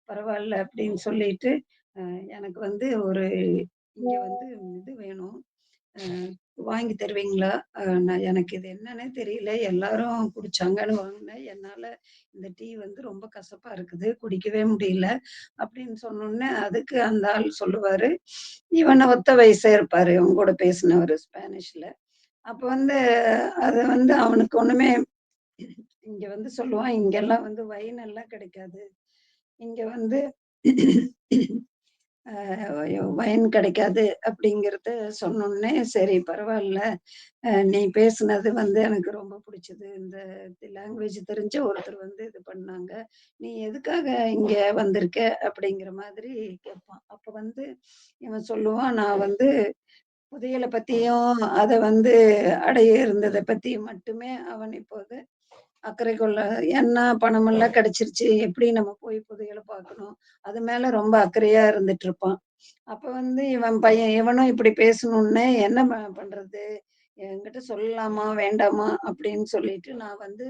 பரவால்ல" அப்படின்னு சொல்லிட்டு, "அ எனக்கு வந்து ஒரு இங்க வந்து இது வேணும். அ வாங்கி தருவீங்களா? நான் எனக்கு இது என்னன்னே தெரியல. எல்லாரும் குடிச்சாங்கன்னு வாங்குனேன். என்னால இந்த டீ வந்து ரொம்ப கசப்பா இருக்குது. குடிக்கவே முடியல." அப்படின்னு சொன்னோனே, அதுக்கு அந்த ஆள் சொல்லுவாரு, இவன ஒத்த வயசே இருப்பாரு. இவன் கூட பேசினவரு ஸ்பானிஷ்ல. அப்ப வந்து அது வந்து அவனுக்கு ஒண்ணுமே இங்க வந்து சொல்லுவான், "இங்கெல்லாம் வந்து வைன் எல்லாம் கிடைக்காது. இங்க வந்து வைன் கிடைக்காது." அப்படிங்கிறத சொன்னோனே, "சரி பரவால்ல. நீ பேசுனது வந்து எனக்கு ரொம்ப புடிச்சது. இந்த லாங்குவேஜ் தெரிஞ்ச ஒருத்தர் வந்து இது பண்ணாங்க. நீ எதுக்காக இங்க வந்திருக்க?" அப்படிங்கிற மாதிரி கேட்பான். அப்ப வந்து இவன் சொல்லுவான், "நான் வந்து புதையல பத்தியும், அத வந்து அடைய இருந்தத பத்தியும் மட்டுமே அவன் இப்போது அக்கறை கொள்ள ஏன்னா பணமெல்லாம் கிடைச்சிருச்சு. எப்படி நம்ம போய் புதையல பார்க்கணும். அது மேல ரொம்ப அக்கறையா இருந்துட்டு இருப்பான். அப்ப வந்து இவனும் இப்படி பேசணும்னே என்ன பண்றது? என்கிட்ட சொல்லலாமா? வேண்டாமா? அப்படின்னு சொல்லிட்டு நான் வந்து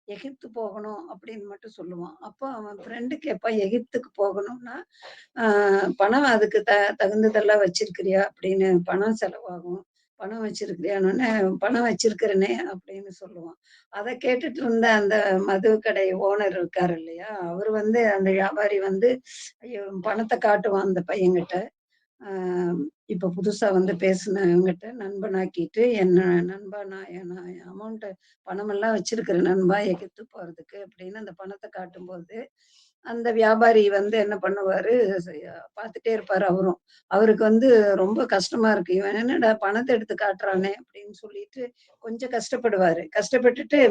எகிப்து போகணும் அப்படின்னு மட்டும் சொல்லுவான். அப்போ அவன் ஃப்ரெண்டு கேட்பான், எகிப்துக்கு போகணும்னா, ஆ பணம் அதுக்கு தகுந்ததெல்லாம் வச்சிருக்கிறியா? அப்படின்னு பணம் செலவாகும். பணம் வச்சிருக்கிறியான்னோனே, பணம் வச்சிருக்கிறேனே அப்படின்னு சொல்லுவான். அத கேட்டுட்டு இருந்த அந்த மது கடை ஓனர் இருக்காரு இல்லையா? அவரு வந்து அந்த வியாபாரி வந்து ஐயோ! பணத்த காட்டுவான் அந்த பையன்கிட்ட. ஆ இப்ப புதுசா வந்து பேசுனவங்கிட்ட நண்பனாக்கிட்டு, என்ன நண்பா நான் அமௌண்ட் பணமெல்லாம் வச்சிருக்கிறேன் நண்பா எகிப்து போறதுக்கு அப்படின்னு அந்த பணத்த காட்டும்போது, அந்த வியாபாரி வந்து என்ன பண்ணுவாரு, பார்த்துட்டே இருப்பாரு அவரும். அவருக்கு வந்து ரொம்ப கஷ்டமா இருக்கு. இவன் என்னடா பணத்த எடுத்து காட்டுறானே அப்படின்னு சொல்லிட்டு கொஞ்சம் கஷ்டப்படுவாரு. கஷ்டப்பட்டுட்டு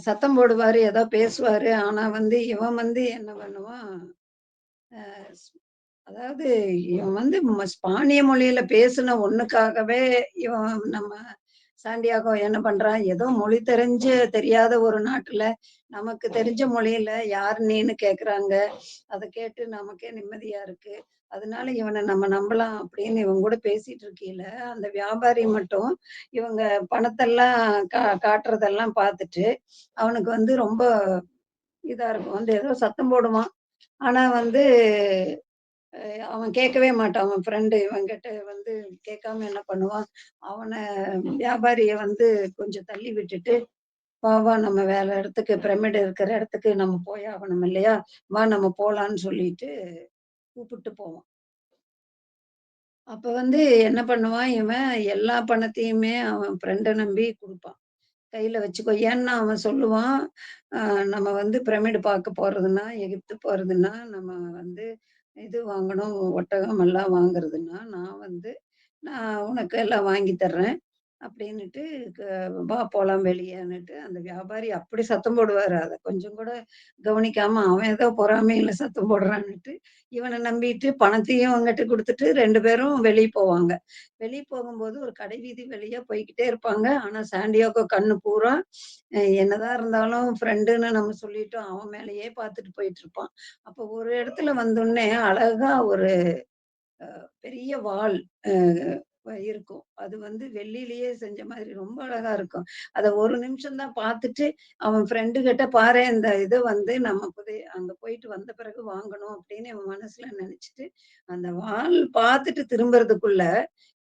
சத்தம் போடுவாரு, ஏதோ பேசுவாரு. ஆனா வந்து இவன் வந்து என்ன பண்ணுவான், அதாவது இவன் வந்து ஸ்பானிய மொழியில பேசுன ஒண்ணுக்காகவே இவன் நம்ம சாண்டியாகோ என்ன பண்றான், ஏதோ மொழி தெரிஞ்சு தெரியாத ஒரு நாட்டுல நமக்கு தெரிஞ்ச மொழியில யார் நீன்னு கேக்குறாங்க. அத கேட்டு நமக்கே நிம்மதியா இருக்கு. அதனால இவன நம்ம நம்பலாம் அப்படின்னு இவன் கூட பேசிட்டு இருக்கையில, அந்த வியாபாரி மட்டும் இவங்க பணத்தெல்லாம் காட்டுறதெல்லாம் பார்த்துட்டு, அவனுக்கு வந்து ரொம்ப இதா இருக்கும். வந்து ஏதோ சத்தம் போடுவான். ஆனா வந்து அவன் கேட்கவே மாட்டான். அவன் ஃப்ரெண்டு இவன்கிட்ட வந்து கேட்காம என்ன பண்ணுவான், அவன வியாபாரிய வந்து கொஞ்சம் தள்ளி விட்டுட்டு, "வா, வா நம்ம வேற இடத்துக்கு பிரமிடு இருக்கிற இடத்துக்கு நம்ம போயாகணும் இல்லையா? வா நம்ம போலான்னு" சொல்லிட்டு கூப்பிட்டு போவான். அப்ப வந்து என்ன பண்ணுவான், இவன் எல்லா பணத்தையுமே அவன் ஃப்ரெண்ட நம்பி குடுப்பான். கையில வச்சுக்கோ. ஏன்னா அவன் சொல்லுவான், அ நம்ம வந்து பிரமிடு பார்க்க போறதுன்னா, எகிப்து போறதுன்னா, நம்ம வந்து இது வாங்கணும், ஒட்டகம் எல்லாம் வாங்குறதுன்னா, நான் உனக்கு எல்லாம் வாங்கி தர்றேன். அப்படின்னுட்டு க "வா போலாம் வெளியன்னுட்டு" அந்த வியாபாரி அப்படி சத்தம் போடுவாரு. அத கொஞ்சம் கூட கவனிக்காம, அவன் ஏதோ பொறாமையில சத்தம் போடுறான்னுட்டு, இவன நம்பிட்டு பணத்தையும் அவன்கிட்ட குடுத்துட்டு 2 பேரும் வெளிய போவாங்க. வெளிய போகும்போது ஒரு கடைவீதி வழியா போய்க்கிட்டே இருப்பாங்க. ஆனா சாண்டியாகோ கண்ணு பூரா என்னதான் இருந்தாலும் ஃப்ரெண்டுன்னு நம்ம சொல்லிட்டோம். அவன் மேலயே பார்த்துட்டு போயிட்டுருப்பான். அப்போ ஒரு இடத்துல வந்தோனே அழகா ஒரு பெரிய வாள் அ இருக்கும். அது வந்து வெள்ளியிலேயே செஞ்ச மாதிரி ரொம்ப அழகா இருக்கும். அத ஒரு நிமிஷம் தான் பார்த்துட்டு, அவன் ஃப்ரெண்டு கிட்ட பாரேன் இந்த இது வந்து நம்ம அங்க போயிட்டு வந்த பிறகு வாங்கணும் அப்படின்னு அவன் மனசுல நெனச்சுட்டு, அந்த வாள் பார்த்துட்டு திரும்புறதுக்குள்ள,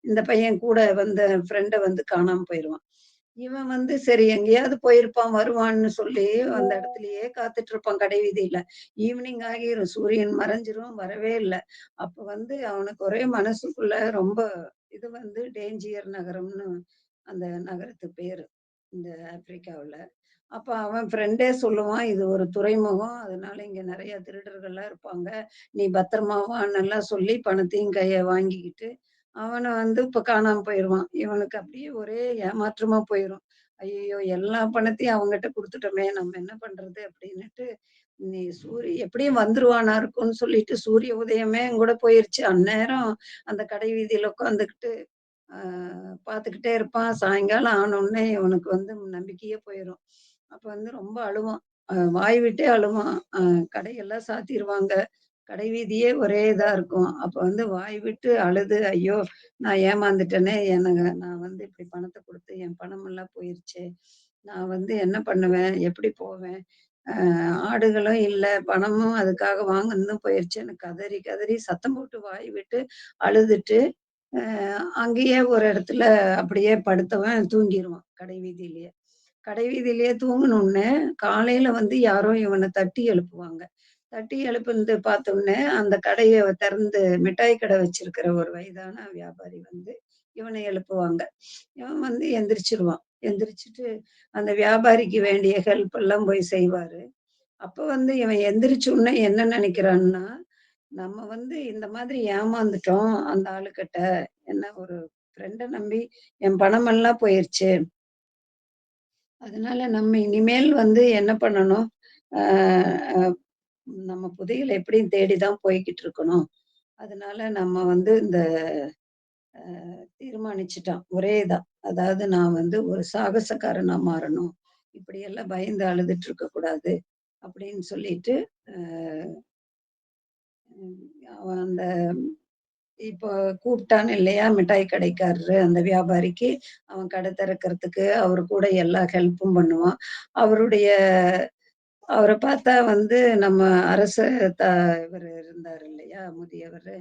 இந்த பையன் கூட வந்த ஃப்ரெண்ட வந்து காணாம போயிருவான். இவன் வந்து சரி எங்கேயாவது போயிருப்பான், வருவான்னு சொல்லி அந்த இடத்திலேயே காத்துட்டு இருப்பான் கடை வீதியில. ஈவினிங் ஆகிரும். சூரியன் மறைஞ்சிரும். வரவே இல்ல. அப்ப வந்து அவனுக்கு ஒரே மனசுக்குள்ள ரொம்ப இது வந்து டேஞ்சியர் நகரம்னு அந்த நகரத்து பேரு. இந்த ஆப்பிரிக்காவுல. அப்ப அவன் ஃப்ரெண்டே சொல்லுவான், "இது ஒரு துறைமுகம். அதனால இங்க நெறைய திருடர்கள்லாம் இருப்பாங்க. நீ பத்திரமா வான்னெல்லாம்" சொல்லி பணத்தையும் வாங்கிக்கிட்டு, அவன வந்து இப்ப காணாம போயிருவான். இவனுக்கு அப்படியே ஒரே ஏமாற்றமா போயிரும். "ஐயய்யோ! எல்லா பணத்தையும் அவன்கிட்ட குடுத்துட்டோமே! நம்ம என்ன பண்றது?" அப்படின்னுட்டு, நீ எப்படியும் வந்துருவானா இருக்கும்ன்னு சொல்லிட்டு சூரிய உதயமே கூட போயிருச்சு. அந்நேரம் அந்த கடை வீதியில உட்காந்துக்கிட்டு ஆ பார்த்துக்கிட்டே இருப்பான். சாயங்காலம் ஆனோனே இவனுக்கு வந்து நம்பிக்கையே போயிரும். அப்ப வந்து ரொம்ப அழுவான். வாய் விட்டே அழுவான். கடையெல்லாம் சாத்திருவாங்க. கடை வீதியே ஒரே இதா இருக்கும். அப்ப வந்து வாய் விட்டு அழுது, "ஐயோ! நான் ஏமாந்துட்டேனே! நான் வந்து இப்படி பணத்த குடுத்து என் பணமெல்லாம் போயிருச்சே! நான் வந்து என்ன பண்ணுவேன்? எப்படி போவேன்? ஆடுகளும் இல்ல, பணமும் அதுக்காக வாங்குனதும் போயிருச்சேன்னு" கதறி, கதறி சத்தம் போட்டு வாய் விட்டு அழுதுட்டு அ அங்கேயே ஒரு இடத்துல அப்படியே படுத்தவன் தூங்கிருவான், கடை வீதியிலேயே. கடை வீதியிலேயே தூங்குனோனே, காலையில வந்து யாரோ இவன தட்டி எழுப்புவாங்க. தட்டி எழுப்புனது பார்த்தோனே, அந்த கடைய திறந்து மிட்டாய் கடை வச்சிருக்கிற ஒரு வயதான வியாபாரி வந்து இவன எழுப்புவாங்க. இவன் வந்து எந்திரிச்சுருவான். எந்திரிச்சுட்டு அந்த வியாபாரிக்கு வேண்டிய ஹெல்ப் எல்லாம் போய் செய்வாரு. அப்ப வந்து இவன் எந்திரிச்ச உடனே என்ன நினைக்கிறான்னா, நம்ம வந்து இந்த மாதிரி ஏமாந்துட்டோம் அந்த ஆளுகிட்ட. என்ன ஒரு ஃப்ரெண்ட நம்பி என் பணமெல்லாம் போயிருச்சு. அதனால நம்ம இனிமேல் வந்து என்ன பண்ணணும், அ அ நம்ம புதையல எப்படியும் தேடி தான் போய்க்கிட்டு இருக்கணும். அதனால நம்ம வந்து இந்த தீர்மானிச்சுட்டான். ஒரே இதா. அதாவது நான் வந்து ஒரு சாகசக்காரனா மாறணும். இப்படியெல்லாம் பயந்து அழுதுட்டு இருக்கக்கூடாது. அப்படின்னு சொல்லிட்டு, அ அவன் அந்த இப்போ கூப்பிட்டான் இல்லையா? மிட்டாய் கடைக்காரரு, அந்த வியாபாரிக்கு, அவன் கடை திறக்கிறதுக்கு அவரு கூட எல்லா ஹெல்ப்பும் பண்ணுவான். அவருடைய அவர பார்த்தா வந்து நம்ம அரச த இவரு இருந்தாரு இல்லையா? முதியவரு.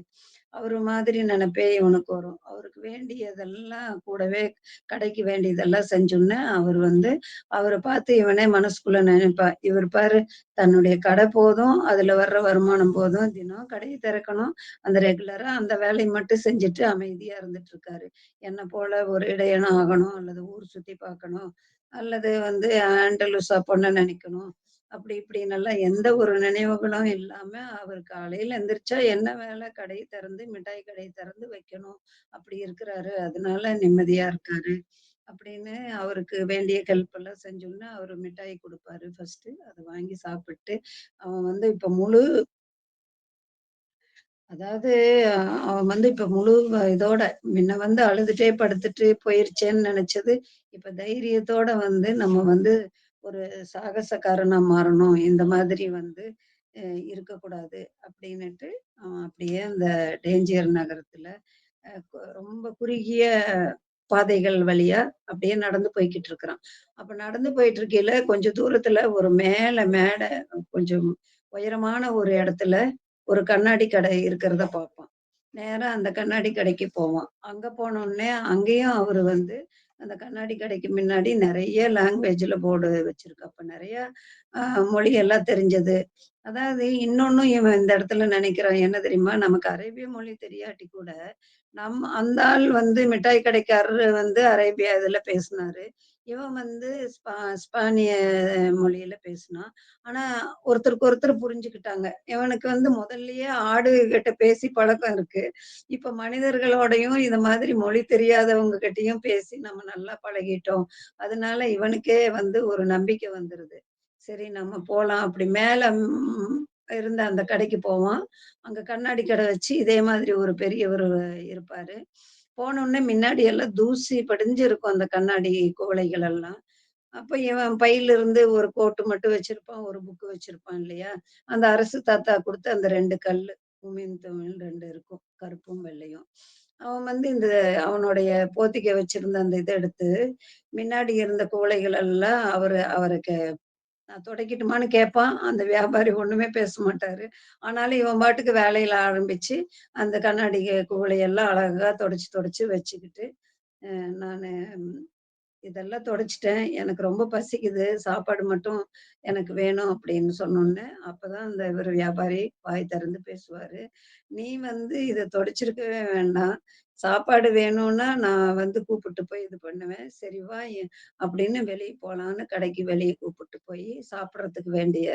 அவரு மாதிரி நெனப்பே இவனுக்கு வரும். அவருக்கு வேண்டியதெல்லாம் கூடவே கடைக்கு வேண்டியதெல்லாம் செஞ்சோனே, அவரு வந்து அவர பார்த்து இவனே மனசுக்குள்ள நெனைப்பான். இவரு பாரு தன்னுடைய கடை போதும், அதுல வர்ற வருமானம் போதும், தினம் கடைய திறக்கணும். அந்த ரெகுலரா அந்த வேலைய மட்டும் செஞ்சுட்டு அமைதியா இருந்துட்டுருக்காரு. என்ன போல ஒரு இடையனா ஆகணும், அல்லது ஊர் சுத்தி பார்க்கணும், அல்லது வந்து ஆண்டலூசா பொண்ண நெனைக்கணும். அப்படி இப்படின்னெல்லாம் எந்த ஒரு நினைவுகளும் இல்லாம, அவர் காலையில எந்திரிச்சா என்ன வேலை? கடை திறந்து, மிட்டாய் கடை திறந்து வைக்கணும். அப்படி இருக்கிறாரு. அதனால நிம்மதியா இருக்காரு. அப்படின்னு அவருக்கு வேண்டிய ஹெல்ப் எல்லாம் செஞ்சோனே, அவரு மிட்டாய் குடுப்பாரு ஃபர்ஸ்ட்டு. அத வாங்கி சாப்பிட்டு, அவன் வந்து இப்ப முழு அதாவது அவன் வந்து இப்ப முழு இதோட முன்ன வந்து அழுதுட்டே படுத்துட்டு போயிருச்சேன்னு நெனச்சது, இப்ப தைரியத்தோட வந்து நம்ம வந்து ஒரு சாகசக்காரனா மாறணும். இந்த மாதிரி வந்து அ இருக்கக்கூடாது அப்டின்னுட்டு, அவன் அப்படியே அந்த டேஞ்சர் நகரத்துல ரொம்ப குறுகிய பாதைகள் வழியா அப்படியே நடந்து போய்க்கிட்டு இருக்கிறான். அப்ப நடந்து போயிட்டு இருக்கையில கொஞ்சம் தூரத்துல ஒரு மேல மேடை கொஞ்சம் உயரமான ஒரு இடத்துல ஒரு கண்ணாடி கடை இருக்கிறத பார்ப்பான். நேரா அந்த கண்ணாடி கடைக்கு போவான். அங்க போனோனே அங்கேயும் அவரு வந்து அந்த கண்ணாடி கடைக்கு முன்னாடி நெறைய லாங்குவேஜ்ல போர்டு வச்சிருக்கு. அப்ப நெறைய அ மொழியெல்லாம் தெரிஞ்சது. அதாவது இன்னொன்னும் இவன் இந்த இடத்துல நினைக்கிறான் என்ன தெரியுமா? நமக்கு அரேபிய மொழி தெரியாட்டி கூட அந்த ஆள் வந்து மிட்டாய் கடைக்காரரு வந்து அரேபியா இதுல பேசினாரு. இவன் வந்து ஸ்பானிய மொழியில பேசினான். ஆனா, ஒருத்தருக்கு ஒருத்தர் புரிஞ்சுக்கிட்டாங்க. இவனுக்கு வந்து முதல்லயே ஆடு கிட்ட பேசி பழக்கம் இருக்கு. இப்ப மனிதர்களோடையும் இந்த மாதிரி மொழி தெரியாதவங்க கிட்டயும் பேசி நம்ம நல்லா பழகிட்டோம். அதனால இவனுக்கே வந்து ஒரு நம்பிக்கை வந்துருது. சரி நம்ம போலாம் அப்படி மேல இருந்த அந்த கடைக்கு போவான். அங்க கண்ணாடி கடை வச்சு இதே மாதிரி ஒரு பெரியவரு இருப்பாரு. போனோனே மின்னாடி எல்லாம் தூசி படிஞ்சு இருக்கும் அந்த கண்ணாடி குவளைகள் எல்லாம். அப்ப இவன் பையிலிருந்து ஒரு கோட்டு மட்டும் வச்சிருப்பான். ஒரு புக் வச்சிருப்பான் இல்லையா? அந்த அரசு தாத்தா குடுத்த அந்த 2 கல்லு. உமிழ் தமிழ் 2 இருக்கும். கருப்பும், வெள்ளையும். அவன் வந்து அவனுடைய போத்திக்க வச்சிருந்த அந்த இத எடுத்து, மின்னாடி இருந்த குவளைகள் எல்லாம் அவருக்கு நான் துடைக்கட்டுமான்னு கேட்பான். அந்த வியாபாரி ஒண்ணுமே பேச மாட்டாரு. ஆனாலும் இவன் பாட்டுக்கு வேலையில ஆரம்பிச்சு, அந்த கண்ணாடி குவளையெல்லாம் அழகா தொடச்சு, தொடச்சு வச்சுக்கிட்டு, நானு இதெல்லாம் தொடச்சுட்டேன். எனக்கு ரொம்ப பசிக்குது. சாப்பாடு மட்டும் எனக்கு வேணும் அப்படின்னு சொன்னோனே, அப்பதான் அந்த இவரு வியாபாரி வாய் திறந்து பேசுவாரு. "நீ வந்து இத தொடச்சிருக்கவே வேண்டாம். சாப்பாடு வேணும்னா நான் வந்து கூப்பிட்டு போய் இது பண்ணுவேன். சரி வா அப்படின்னு வெளிய போலான்னு கடைக்கு வெளிய கூப்பிட்டு போயி சாப்பிடறதுக்கு வேண்டிய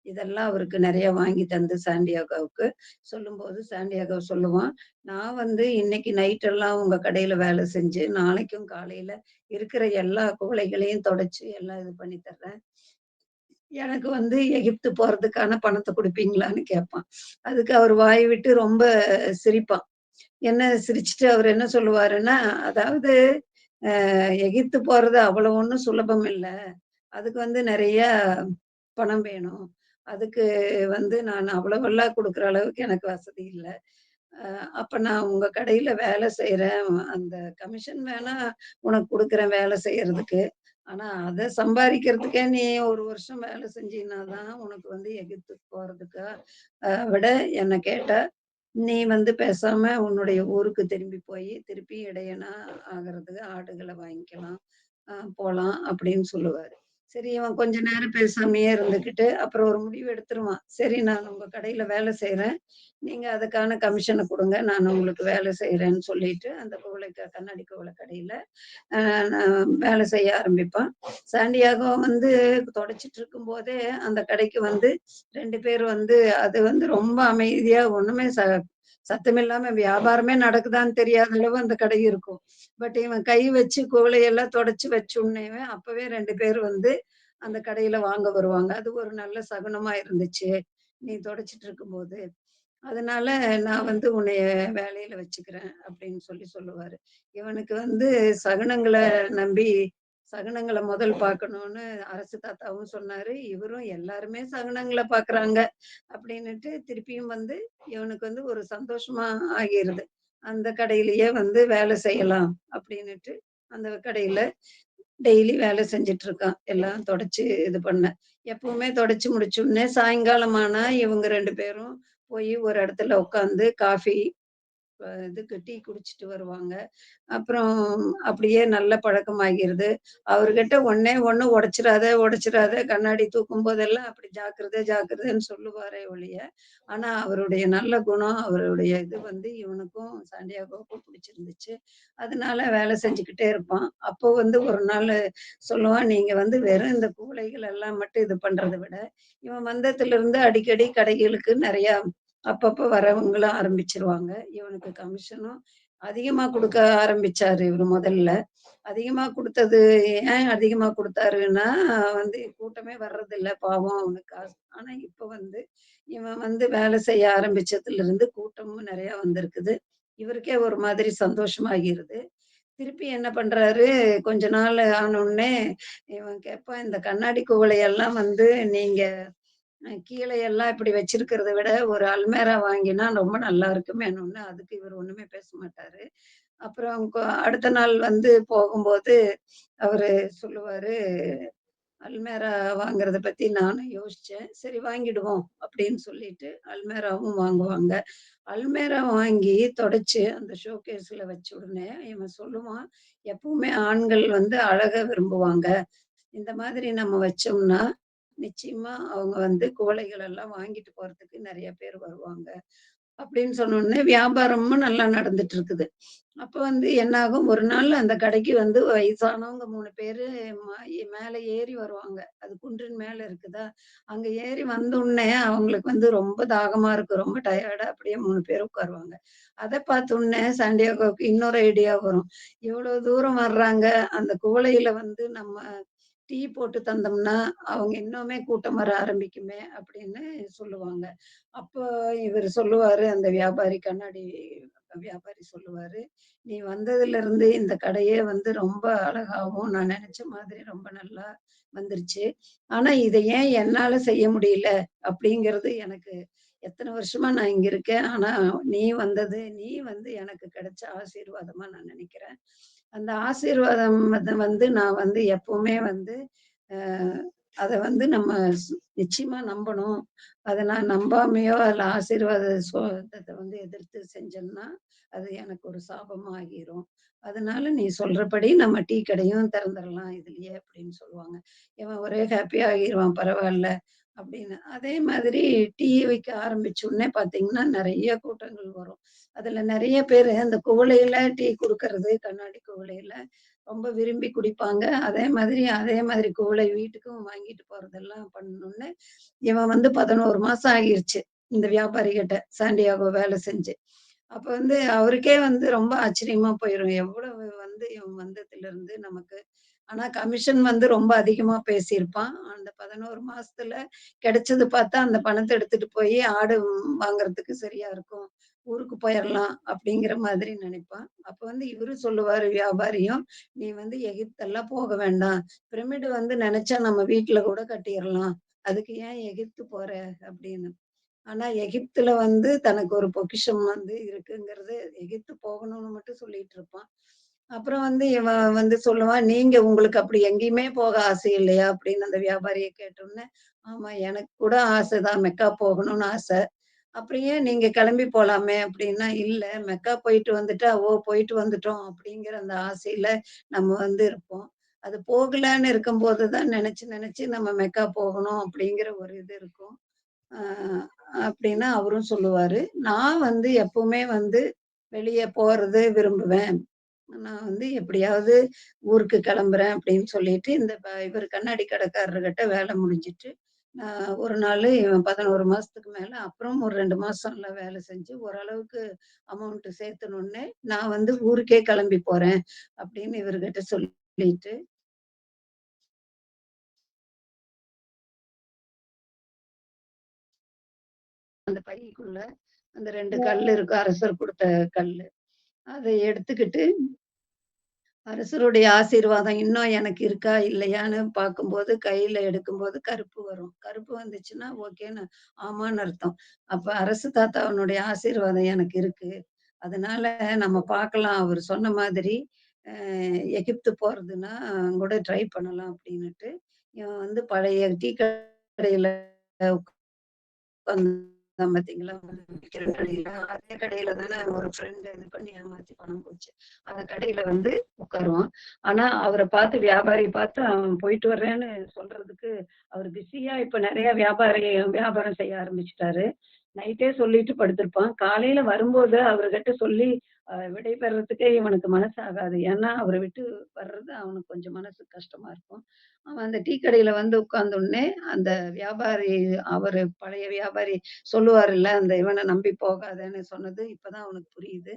இதெல்லாம் அவருக்கு நெறைய வாங்கி தந்து சாண்டியாகோவுக்கு சொல்லும்போது, சாண்டியாகோ சொல்லுவான், "நான் வந்து இன்னைக்கு நைட் எல்லாம் உங்க கடையில வேலை செஞ்சு, நாளைக்கும் காலையில இருக்கிற எல்லா குவளைகளையும் தொடச்சு எல்லாம் இது பண்ணி தர்றேன். எனக்கு வந்து எகிப்து போறதுக்கான பணத்த குடுப்பீங்களான்னு?" கேட்பான். அதுக்கு அவரு வாய் விட்டு ரொம்ப சிரிப்பான். என்ன சிரிச்சுட்டு அவரு என்ன சொல்லுவாருன்னா, அதாவது எகிப்து போறது அவ்வளவு ஒண்ணும் சுலபம் இல்ல. அதுக்கு வந்து நெறைய பணம் வேணும். அதுக்கு வந்து நான் அவ்வளவெல்லாம் குடுக்குற அளவுக்கு எனக்கு வசதி இல்ல. அ அப்ப நான் உங்க கடையில வேலை செய்றேன். அந்த கமிஷன் வேணா உனக்கு குடுக்குறேன் வேலை செய்யறதுக்கு. ஆனா, அத சம்பாரிக்கிறதுக்கே நீ 1 வருஷம் வேலை செஞ்சீன்னா தான் உனக்கு வந்து எகிப்துக்கு போறதுக்கு விட என்ன கேட்டா, நீ வந்து பேசாம உன்னுடைய ஊருக்கு திரும்பி போயி, திருப்பி இடையனா ஆகுறதுக்கு ஆடுகள வாங்கிக்கலாம். போலாம் அப்படின்னு சொல்லுவாரு. சரி இவன் கொஞ்ச நேரம் பேசாமயே இருந்துகிட்டு, அப்புறம் ஒரு முடிவு எடுத்துருவான். சரி நான் உங்க கடையில வேலை செய்றேன். நீங்க அதுக்கான கமிஷன குடுங்க. நான் உங்களுக்கு வேலை செய்றேன்னு சொல்லிட்டு, அந்த கண்ணாடி குவளை கடையில அ நான் வேலை செய்ய ஆரம்பிப்பான். சாண்டியாகோ வந்து தொடச்சிட்டு இருக்கும்போதே, அந்த கடைக்கு வந்து 2 பேர் வந்து அது வந்து ரொம்ப அமைதியா ஒண்ணுமே சத்தமில்லாம வியாபாரமே நடக்குதான்னு தெரியாத அளவு அந்த கடை இருக்கும். பட் இவன் கை வச்சு குவளையெல்லாம் தொடச்சு வச்சோன்னேவே, அப்பவே 2 பேர் வந்து அந்த கடையில வாங்க வருவாங்க. அது ஒரு நல்ல சகுனமா இருந்துச்சு. நீ தொடச்சிட்டு இருக்கும்போது. அதனால நான் வந்து உன்னைய வேலையில வச்சுக்கிறேன் அப்படின்னு சொல்லுவாரு. இவனுக்கு வந்து சகுனங்கள நம்பி சகுனங்கள முதல் பார்க்கணும்னு அரசு தாத்தாவும் சொன்னாரு. இவரும் எல்லாருமே சகுனங்கள பார்க்குறாங்க அப்படின்னுட்டு திருப்பியும் வந்து இவனுக்கு வந்து ஒரு சந்தோஷமா ஆகிருது. அந்த கடையிலேயே வந்து வேலை செய்யலாம் அப்படின்னுட்டு அந்த கடையில டெய்லி வேலை செஞ்சுட்டு இருக்கான். எல்லாம் தொடச்சு இது பண்ண. எப்பவுமே தொடச்சு முடிச்சோனே சாயங்காலம் ஆனா இவங்க 2 பேரும் போயி ஒரு இடத்துல உட்காந்து காஃபி இதுக்கு டீ குடிச்சிட்டு வருவாங்க. அப்புறம் அப்படியே நல்ல பழக்கமாகிறது. அவர்கிட்ட ஒண்ணே ஒண்ணு உடைச்சிராத கண்ணாடி தூக்கும்போதெல்லாம் அப்படி ஜாக்கிரதை, ஜாக்கிரதைன்னு சொல்லுவாரே ஒழிய, ஆனா அவருடைய நல்ல குணம், அவருடைய இது வந்து இவனுக்கும் சாண்டியாகோவுக்கும் பிடிச்சிருந்துச்சு. அதனால வேலை செஞ்சுக்கிட்டே இருப்பான். அப்போ வந்து ஒரு நாளு சொல்லுவான், "நீங்க வந்து வெறும் இந்த கூலைகள் எல்லாம் மட்டும் இது பண்றத விட, இவன் வந்ததிலிருந்து அடிக்கடி கடைகளுக்கு நெறையா அப்பப்ப வரவங்களும் ஆரம்பிச்சுருவாங்க. இவனுக்கு கமிஷனும் அதிகமா குடுக்க ஆரம்பிச்சாரு இவரு முதல்ல. அதிகமா குடுத்தது ஏன் அதிகமா குடுத்தாருன்னா, வந்து கூட்டமே வர்றதில்ல பாவம் அவனுக்கு காசு ஆனா இப்ப வந்து இவன் வந்து வேலை செய்ய ஆரம்பிச்சதுலருந்து கூட்டமும் நெறையா வந்திருக்குது. இவருக்கே ஒரு மாதிரி சந்தோஷமாகிறது. திருப்பி என்ன பண்றாரு, கொஞ்ச நாள் ஆனோனே இவன் கேட்பான், "இந்த கண்ணாடி குவளையெல்லாம் வந்து நீங்க கீழ எல்லாம் இப்படி வச்சிருக்கிறத விட, ஒரு அல்மேரா வாங்கினா ரொம்ப நல்லா இருக்குமேன்னோனே, அதுக்கு இவரு ஒண்ணுமே பேச மாட்டாரு. அப்புறம் அடுத்த நாள் வந்து போகும்போது, அவரு சொல்லுவாரு, "அல்மேரா வாங்குறத பத்தி நானும் யோசிச்சேன். சரி வாங்கிடுவோம்." அப்படின்னு சொல்லிட்டு அல்மேராவும் வாங்குவாங்க. அல்மேரா வாங்கி தொடச்சு அந்த ஷோகேஸ்ல வச்ச உடனே இவன் சொல்லுவான், "எப்பவுமே ஆண்கள் வந்து அழக விரும்புவாங்க. இந்த மாதிரி நம்ம வச்சோம்னா, நிச்சயமா அவங்க வந்து குவளைகள் எல்லாம் வாங்கிட்டு போறதுக்கு நெறைய பேர் வருவாங்க." அப்படின்னு சொன்னோனே வியாபாரமும் நல்லா நடந்துட்டு இருக்குது. அப்ப வந்து என்னாகும், ஒரு நாள் அந்த கடைக்கு வந்து வயசானவங்க 3 பேரு மேல ஏறி வருவாங்க. அது குன்றின் மேல இருக்குதா, அங்க ஏறி வந்தோனே அவங்களுக்கு வந்து ரொம்ப தாகமா இருக்கு. ரொம்ப டயர்டா அப்படியே 3 பேர் உட்காருவாங்க. அத பார்த்தோனே சாண்டியாகோவுக்கு இன்னொரு ஐடியா வரும். இவ்வளோ தூரம் வர்றாங்க, அந்த குவளையில வந்து நம்ம டீ போட்டு தந்தோம்னா, அவங்க இன்னுமே கூட்டம் வர ஆரம்பிக்குமே அப்படின்னு சொல்லுவாங்க. அப்போ இவரு சொல்லுவாரு, அந்த வியாபாரி கண்ணாடி வியாபாரி சொல்லுவாரு, "நீ வந்ததிலிருந்து இந்த கடையே வந்து ரொம்ப அழகாவும், நான் நெனச்ச மாதிரி ரொம்ப நல்லா வந்துருச்சு. ஆனா இத ஏன் என்னால செய்ய முடியல? அப்படிங்கிறது எனக்கு எத்தன வருஷமா நான் இங்க இருக்கேன். ஆனா நீ வந்து எனக்கு கிடைச்ச ஆசீர்வாதமா நான் நெனைக்கிறேன். அந்த ஆசீர்வாதம் வந்து நான் வந்து எப்பவுமே வந்து அ அத வந்து நம்ம நிச்சயமா நம்பணும். அத நான் நம்பாமையோ, அதுல ஆசீர்வாத இத வந்து எதிர்த்து செஞ்சேன்னா, அது எனக்கு ஒரு சாபமா ஆகிரும். அதனால நீ சொல்றபடி நம்ம டீ கடையும் திறந்துரலாம் இதுலயே அப்படின்னு சொல்லுவாங்க. இவன் ஒரே ஹேப்பியா ஆகிருவான் பரவால்ல அப்படின்னு. அதே மாதிரி டீ வைக்க ஆரம்பிச்ச உடனே பார்த்தீங்கன்னா, நெறைய கூட்டங்கள் வரும். அதுல நெறைய பேரு அந்த குவளையில டீ குடுக்கறது, கண்ணாடி குவளையில ரொம்ப விரும்பி குடிப்பாங்க. அதே மாதிரி குவளை வீட்டுக்கும் வாங்கிட்டு போறதெல்லாம் பண்ணோனே, இவன் வந்து 11 மாசம் ஆகிருச்சு. இந்த வியாபாரி கிட்ட சாண்டியாகோ வேலை செஞ்சு. அப்ப வந்து அவருக்கே வந்து ரொம்ப ஆச்சரியமா போயிரும். எவ்வளவு வந்து இவன் வந்ததிலிருந்து நமக்கு ஆனா கமிஷன் வந்து ரொம்ப அதிகமா பேசியிருப்பான். அந்த 11 மாசத்துல கிடைச்சது பார்த்தா, அந்த பணத்த எடுத்துட்டு போயி ஆடு வாங்குறதுக்கு சரியா இருக்கும். ஊருக்கு போயிரலாம் அப்படிங்கிற மாதிரி நினைப்பான். அப்ப வந்து இவரு சொல்லுவாரு வியாபாரியும், "நீ வந்து எகிப்தெல்லாம் போக வேண்டாம். பிரமிடு வந்து நெனச்சா நம்ம வீட்ல கூட கட்டிறலாம். அதுக்கு ஏன் எகிப்து போற?" அப்படின்னு. ஆனா எகிப்துல வந்து தனக்கு ஒரு பொக்கிஷம் வந்து இருக்குங்கிறது எகிப்து போகணும்னு மட்டும் சொல்லிட்டு இருப்பான். அப்புறம் வந்து இவன் வந்து சொல்லுவான், "நீங்க உங்களுக்கு அப்படி எங்கேயுமே போக ஆசை இல்லையா?" அப்படின்னு அந்த வியாபாரிய கேட்டோனே, "ஆமா எனக்கு கூட ஆசைதான். மெக்கா போகணும்னு ஆசை." "அப்புறம் ஏன் நீங்க கிளம்பி போலாமே?" அப்படின்னா, "இல்ல மெக்கா போயிட்டு வந்துட்டா, ஓ! போயிட்டு வந்துட்டோம்." அப்படிங்கிற அந்த ஆசையில நம்ம வந்து இருப்போம். அது போகலான்னு இருக்கும்போது தான் நெனச்சு நெனச்சு நம்ம மெக்கா போகணும் அப்படிங்கிற ஒரு இது இருக்கும். அ அப்படின்னு அவரும் சொல்லுவாரு. நான் வந்து எப்பவுமே வந்து வெளிய போறது விரும்புவேன். நான் வந்து எப்படியாவது ஊருக்கு கிளம்புறேன் அப்படின்னு சொல்லிட்டு, இந்த இவரு கண்ணாடி கடைக்காரர்கிட்ட வேலை முடிஞ்சுட்டு, ஒரு நாளு இவன் 11 மாசத்துக்கு மேல, அப்புறம் ஒரு 2 மாசம்ல வேலை செஞ்சு ஓரளவுக்கு அமௌண்ட் சேர்த்துனோனே, நான் வந்து ஊருக்கே கிளம்பி போறேன் அப்படின்னு இவருகிட்ட சொல்லிட்டு அந்த பைக்குள்ள அந்த 2 கல்லு இருக்கும். அரசர் குடுத்த கல்லு. அத எடுத்துக்கிட்டு அரசருடைய ஆசீர்வாதம் இன்னும் எனக்கு இருக்கா? இல்லையான்னு பார்க்கும்போது, கையில எடுக்கும்போது கருப்பு வரும். கருப்பு வந்துச்சுன்னா ஓகேன்னு ஆமான்னு அர்த்தம். அப்ப அரசு தாத்தாவினுடைய ஆசீர்வாதம் எனக்கு இருக்கு. அதனால நம்ம பார்க்கலாம். அவரு சொன்ன மாதிரி எகிப்து போறதுன்னா கூட ட்ரை பண்ணலாம் அப்டின்னுட்டு, இவன் வந்து பழைய டீ கடையில உட்கார்ந்தான் பார்த்தீங்களா? விக்கிற கடையில. அதே கடையில தானே ஒரு ஃப்ரெண்ட் இது பண்ணி ஏமாத்தி பணம் போச்சு. அந்த கடையில வந்து உட்காருவான். ஆனா, அவர பார்த்து வியாபாரி பார்த்து அவன் போயிட்டு வரேன்னு சொல்றதுக்கு, அவரு பிஸியா இப்ப நெறைய வியாபாரம் செய்ய ஆரம்பிச்சுட்டாரு. நைட்டே சொல்லிட்டு படுத்திருப்பான். காலையில வரும்போது அவர்கிட்ட சொல்லி விடை பெறறதுக்கே இவனுக்கு மனசு ஆகாது. ஏன்னா, அவர விட்டு வர்றது அவனுக்கு கொஞ்சம் மனசு கஷ்டமா இருக்கும். அவன் அந்த டீ கடையில வந்து உட்கார்ந்தோனே, அந்த வியாபாரி அவரு பழைய வியாபாரி சொல்லுவாருல்ல, அந்த இவன நம்பி போகாதன்னு சொன்னது இப்பதான் அவனுக்கு புரியுது.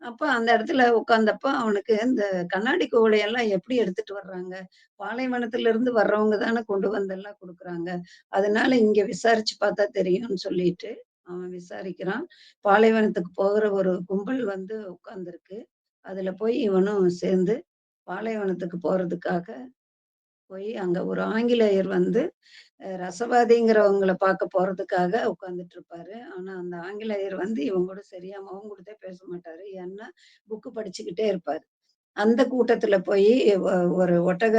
அப்ப அந்த இடத்துல உட்கார்ந்தப்ப அவனுக்கு இந்த கண்ணாடி குவளையெல்லாம் எப்படி எடுத்துட்டு வர்றாங்க? பாலைவனத்துல இருந்து வர்றவங்க தானே கொண்டு வந்தெல்லாம் குடுக்குறாங்க. அதனால இங்க விசாரிச்சு பார்த்தா தெரியும்னு சொல்லிட்டு, அவன் விசாரிக்கிறான். பாலைவனத்துக்கு போகிற ஒரு கும்பல் வந்து உட்கார்ந்திருக்கு. அதுல போய் இவனும் சேர்ந்து பாலைவனத்துக்கு போறதுக்காக போய் அங்க ஒரு ஆங்கிலேயர் வந்து ரசவாதிங்கிறவங்கள பார்க்க போறதுக்காக உட்கார்ந்துட்டு இருப்பாரு. ஆனா அந்த ஆங்கிலேயர் வந்து இவங்க கூட சரியா முகம் குடுத்தே பேச மாட்டாரு. ஏன்னா புக் படிச்சுக்கிட்டே இருப்பாரு. அந்த கூட்டத்துல போயி ஒ ஒரு ஒட்டக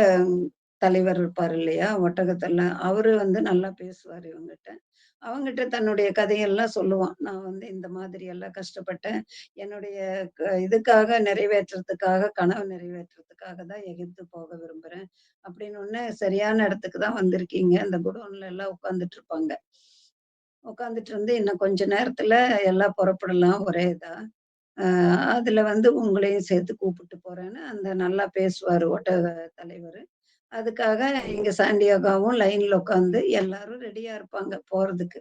தலைவர் இருப்பாரு இல்லையா? ஒட்டகத்தெல்லாம் அவரு வந்து நல்லா பேசுவாரு இவங்கிட்ட. அவங்கிட்ட தன்னுடைய கதையெல்லாம் சொல்லுவான். நான் வந்து இந்த மாதிரி எல்லாம் கஷ்டப்பட்டேன். என்னுடைய இதுக்காக நிறைவேற்றதுக்காக, கனவு நிறைவேற்றதுக்காக தான் எகிப்து போக விரும்புறேன். அப்படின்னோனே, சரியான இடத்துக்கு தான் வந்திருக்கீங்க. அந்த குடோன்ல எல்லாம் உட்கார்ந்துட்டு இருப்பாங்க. உட்கார்ந்துட்டு இருந்து இன்னும் கொஞ்ச நேரத்துல எல்லாம் புறப்படலாம் ஒரே இதா. அ அதுல வந்து உங்களையும் சேர்த்து கூப்பிட்டு போறேன்னு அந்த நல்லா பேசுவாரு ஒட்டக தலைவரு. அதுக்காக இங்க சாண்டியாகாவும் லைன்ல உட்காந்து எல்லாரும் ரெடியா இருப்பாங்க போறதுக்கு.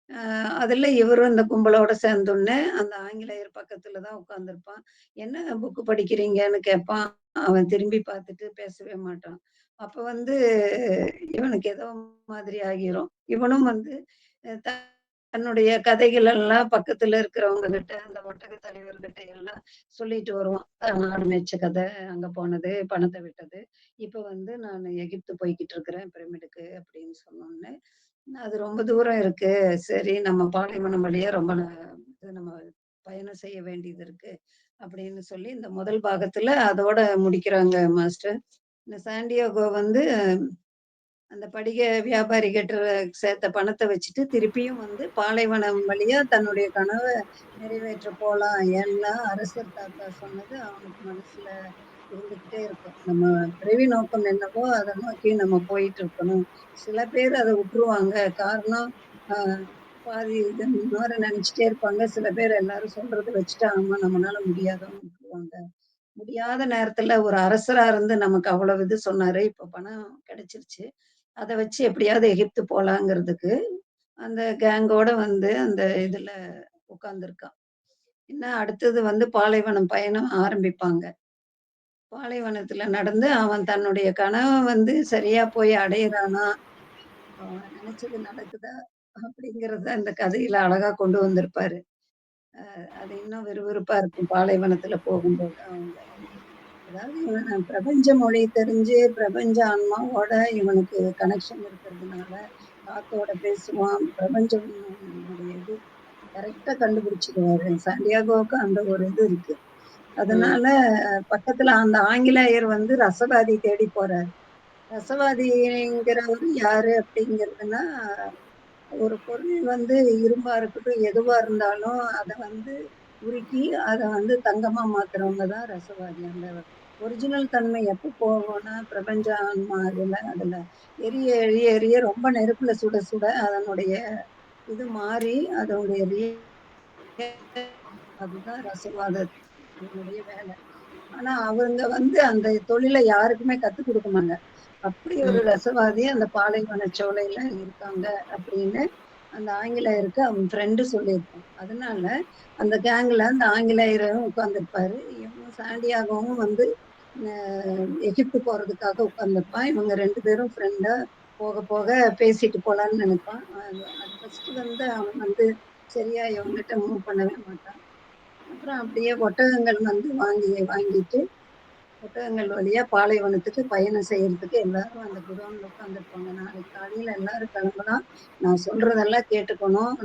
அ அதுல இவரும் இந்த கும்பலோட சேர்ந்தோனே, அந்த ஆங்கிலேயர் பக்கத்துல தான் உட்கார்ந்திருப்பான். "என்ன புக் படிக்கிறீங்கன்னு?" கேட்பான். அவன் திரும்பி பார்த்துட்டு பேசவே மாட்டான். அப்ப வந்து இவனுக்கு ஏதோ மாதிரி ஆகிரும். இவனும் வந்து தன்னுடைய கதைகள் எல்லாம் பக்கத்துல இருக்கிறவங்க கிட்ட, அந்த ஒட்டக தலைவர்கிட்ட எல்லாம் சொல்லிட்டு வருவான். "மாடு மேய்ச்ச கதை, அங்க போனது, பணத்த விட்டது. இப்ப வந்து நானு எகிப்து போய்க்கிட்டு இருக்கிறேன் பிரமிடுக்கு" அப்படின்னு சொன்னோனே, அது ரொம்ப தூரம் இருக்கு. சரி நம்ம பாலைவனம் வழியா ரொம்ப இது நம்ம பயணம் செய்ய வேண்டியது இருக்கு. அப்படின்னு சொல்லி இந்த முதல் பாகத்துல அதோட முடிக்கிறாங்க மாஸ்டர். இந்த சாண்டியாகோ வந்து அந்த படிக வியாபாரிகிட்ட சேர்த்த பணத்த வச்சுட்டு திருப்பியும் வந்து பாலைவனம் வழியா தன்னுடைய கனவ நிறைவேற்ற போலாம். ஏன்னா அரசர் தாத்தா சொன்னது அவனுக்கு மனசுல இருந்துகிட்டே இருக்கும். நம்ம பிறவி நோக்கம் என்னவோ அத நோக்கி நம்ம போயிட்டு இருக்கணும். சில பேர் அத விட்டுருவாங்க. காரணம் அ பாதி இது மார நெனச்சுட்டே இருப்பாங்க. சில பேர் எல்லாரும் சொல்றத வச்சுட்டு, ஆமா நம்மனால முடியாதுன்னு விட்டுருவாங்க. முடியாத நேரத்துல ஒரு அரசரா இருந்து நமக்கு அவ்வளவு இது சொன்னாரு. இப்ப பணம் கிடைச்சிருச்சு. அத வச்சு எப்படியாவது எகிப்து போலாங்கிறதுக்கு, அந்த கேங்கோட வந்து அந்த இதுல உட்கார்ந்திருக்கான். என்ன அடுத்தது வந்து பாலைவனம் பயணம் ஆரம்பிப்பாங்க. பாலைவனத்துல நடந்து அவன் தன்னுடைய கனவ வந்து சரியா போய் அடையிறானா? அவன் நினைச்சது நடக்குதா? அப்படிங்கிறத அந்த கதையில அழகா கொண்டு வந்திருப்பாரு. அது இன்னும் விறுவிறுப்பா இருக்கும் பாலைவனத்துல போகும்போது அவங்க. அதாவது இவன் பிரபஞ்ச மொழி தெரிஞ்சு, பிரபஞ்ச ஆன்மாவோட இவனுக்கு கனெக்ஷன் இருக்கிறதுனால, காத்தோட பேசுவான். பிரபஞ்சம் உடைய இது கரெக்ட்டா கண்டுபிடிச்சுருவாரு. சாண்டியாகோவுக்கு அந்த ஒரு இது இருக்கு. ம். அதனால பக்கத்துல அந்த ஆங்கிலேயர் வந்து ரசவாதி தேடி போறாரு. ரசவாதிங்கிறவரு யாரு அப்படிங்கிறதுன்னா, ஒரு பொருள் வந்து இரும்பா இருக்கட்டும், எதுவா இருந்தாலும் அத வந்து உருக்கி, அத வந்து தங்கமா மாத்துறவங்க தான் ரசவாதி. அந்த ஒரிஜினல் தன்மை எப்ப போகும்னா, பிரபஞ்ச ஆன்மா அதுல எரிய எரிய எரிய ரொம்ப நெருப்புல சுட சுட அதனுடைய இது மாறி, அதனுடைய அதுதான் ரசவாதத்தினுடைய வேலை. ஆனா அவங்க வந்து அந்த தொழில யாருக்குமே கத்துக் குடுக்க மாட்டாங்க. அப்படி ஒரு ம். ரசவாதி அந்த பாலைவன சோலையில இருக்காங்க அப்படின்னு அந்த ஆங்கிலேயருக்கு அவன் ஃப்ரெண்டு சொல்லியிருப்பான். அதனால அந்த கேங்ல அந்த ஆங்கிலேயரும் உட்கார்ந்திருப்பாரு. இவனும் சாண்டியாகவும் வந்து எகிப்து போறதுக்காக உட்கார்ந்திருப்பான். இவங்க 2 பேரும் ஃப்ரெண்டா போக போக பேசிட்டு போலான்னு நினைப்பான். அது ஃபர்ஸ்ட்டு வந்து அவன் வந்து சரியா இவங்ககிட்ட மூவ் பண்ணவே மாட்டான். அப்புறம் அப்படியே ஒட்டகங்கள் வந்து வாங்கிட்டு ஒட்டகங்கள் வழியா பாலைவனத்துக்கு பயணம் செய்யறதுக்கு எல்லாரும் அந்த குடோன்ல உட்கார்ந்துருப்பாங்க. நாளைக்கு காலையில எல்லாரும் கிளம்புனா, நான் சொல்றதெல்லாம் கேட்டுக்கணும்.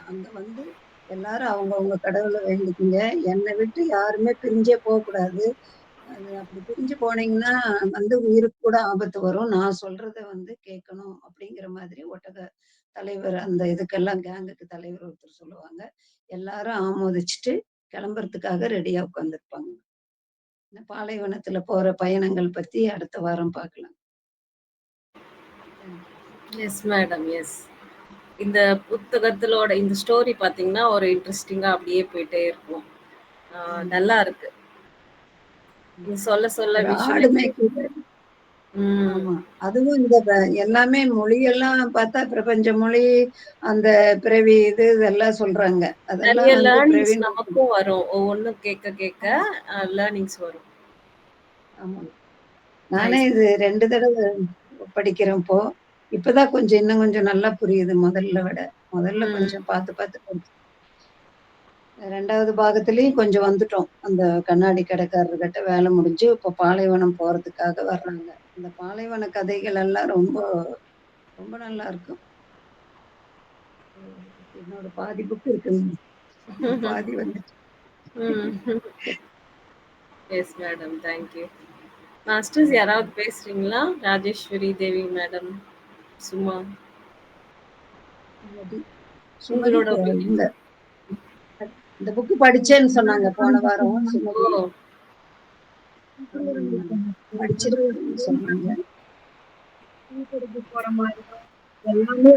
அங்க வந்து எல்லாரும் அவங்கவங்க கடவுள வேண்டிக்குங்க. என்னை விட்டு யாருமே பிரிஞ்சே போக்கூடாது. அது அப்படி பிரிஞ்சு போனீங்கன்னா வந்து உயிருக்கு கூட ஆபத்து வரும். நான் சொல்றத வந்து கேட்கணும் அப்படிங்கிற மாதிரி ஒட்டக தலைவர் அந்த இதுக்கெல்லாம் கேங்குக்கு தலைவர் ஒருத்தர் சொல்லுவாங்க. எல்லாரும் ஆமோதிச்சுட்டு கிளம்புறதுக்காக ரெடியா உட்கார்ந்திருப்பாங்க. இந்த பாலைவனத்துல போற பயணங்கள் பத்தி அடுத்த வாரம் பார்க்கலாம். Thank you. Yes madam. Yes. இந்த புத்தகத்திலோட இந்த ஸ்டோரி பார்த்தீங்கன்னா, ஒரு இன்ட்ரஸ்டிங்கா அப்படியே போயிட்டே இருக்கும். ம். நல்லா இருக்கு. நீங்க சொல்ல சொல்ல ஒரு ஆடு விஷுவலைசேஷன் மேய்க்கிறது ம். ஆமா. அதுவும் இந்த எல்லாமே மொழியெல்லாம் பார்த்தா பிரபஞ்ச மொழி, அந்த பிறவி இதெல்லாம் சொல்றாங்க. நெறைய அதெல்லாம் வந்து லேர்னிங்ஸ் பிரவீன் நமக்கும் வரும். ஒவ்வொன்னும் கேட்க கேட்க லேர்னிங்ஸ் வரும். ஆமா. நானே நைஸ். இது 2 தடவ படிக்கிறேன் இப்போ. இப்பதான் கொஞ்சம் இன்னும் கொஞ்சம் நல்லா புரியுது முதல்ல விட. முதல்ல ம். கொஞ்சம் பார்த்து பார்த்து படிச்சேன். 2வது பாகத்திலயும் கொஞ்சம் வந்துட்டோம். அந்த கண்ணாடி கடைக்காரர்கிட்ட வேலை முடிஞ்சு, இப்போ பாலைவனம் போறதுக்காக வர்றாங்க. அந்த பாலைவன கதைகள் எல்லாம் ரொம்ப ரொம்ப நல்லா இருக்கும். என்னோட பாதி புக் இருக்குங்க. பாதி வந்துச்சு. ம். Yes madam. Thank you. Masters யாராவது பேசுறீங்களா? ராஜேஸ்வரி தேவி மேடம், சும்மா. சுமதி சுமதி உங்களோட ஒப்பீனியன். இந்த இந்த புக் படிச்சேன்னு சொன்னாங்க போன வாரம் சுமதி. ஓ! படிச்சிருக்கேன்னு சொன்னாங்க. போற மாதிரி எல்லாமே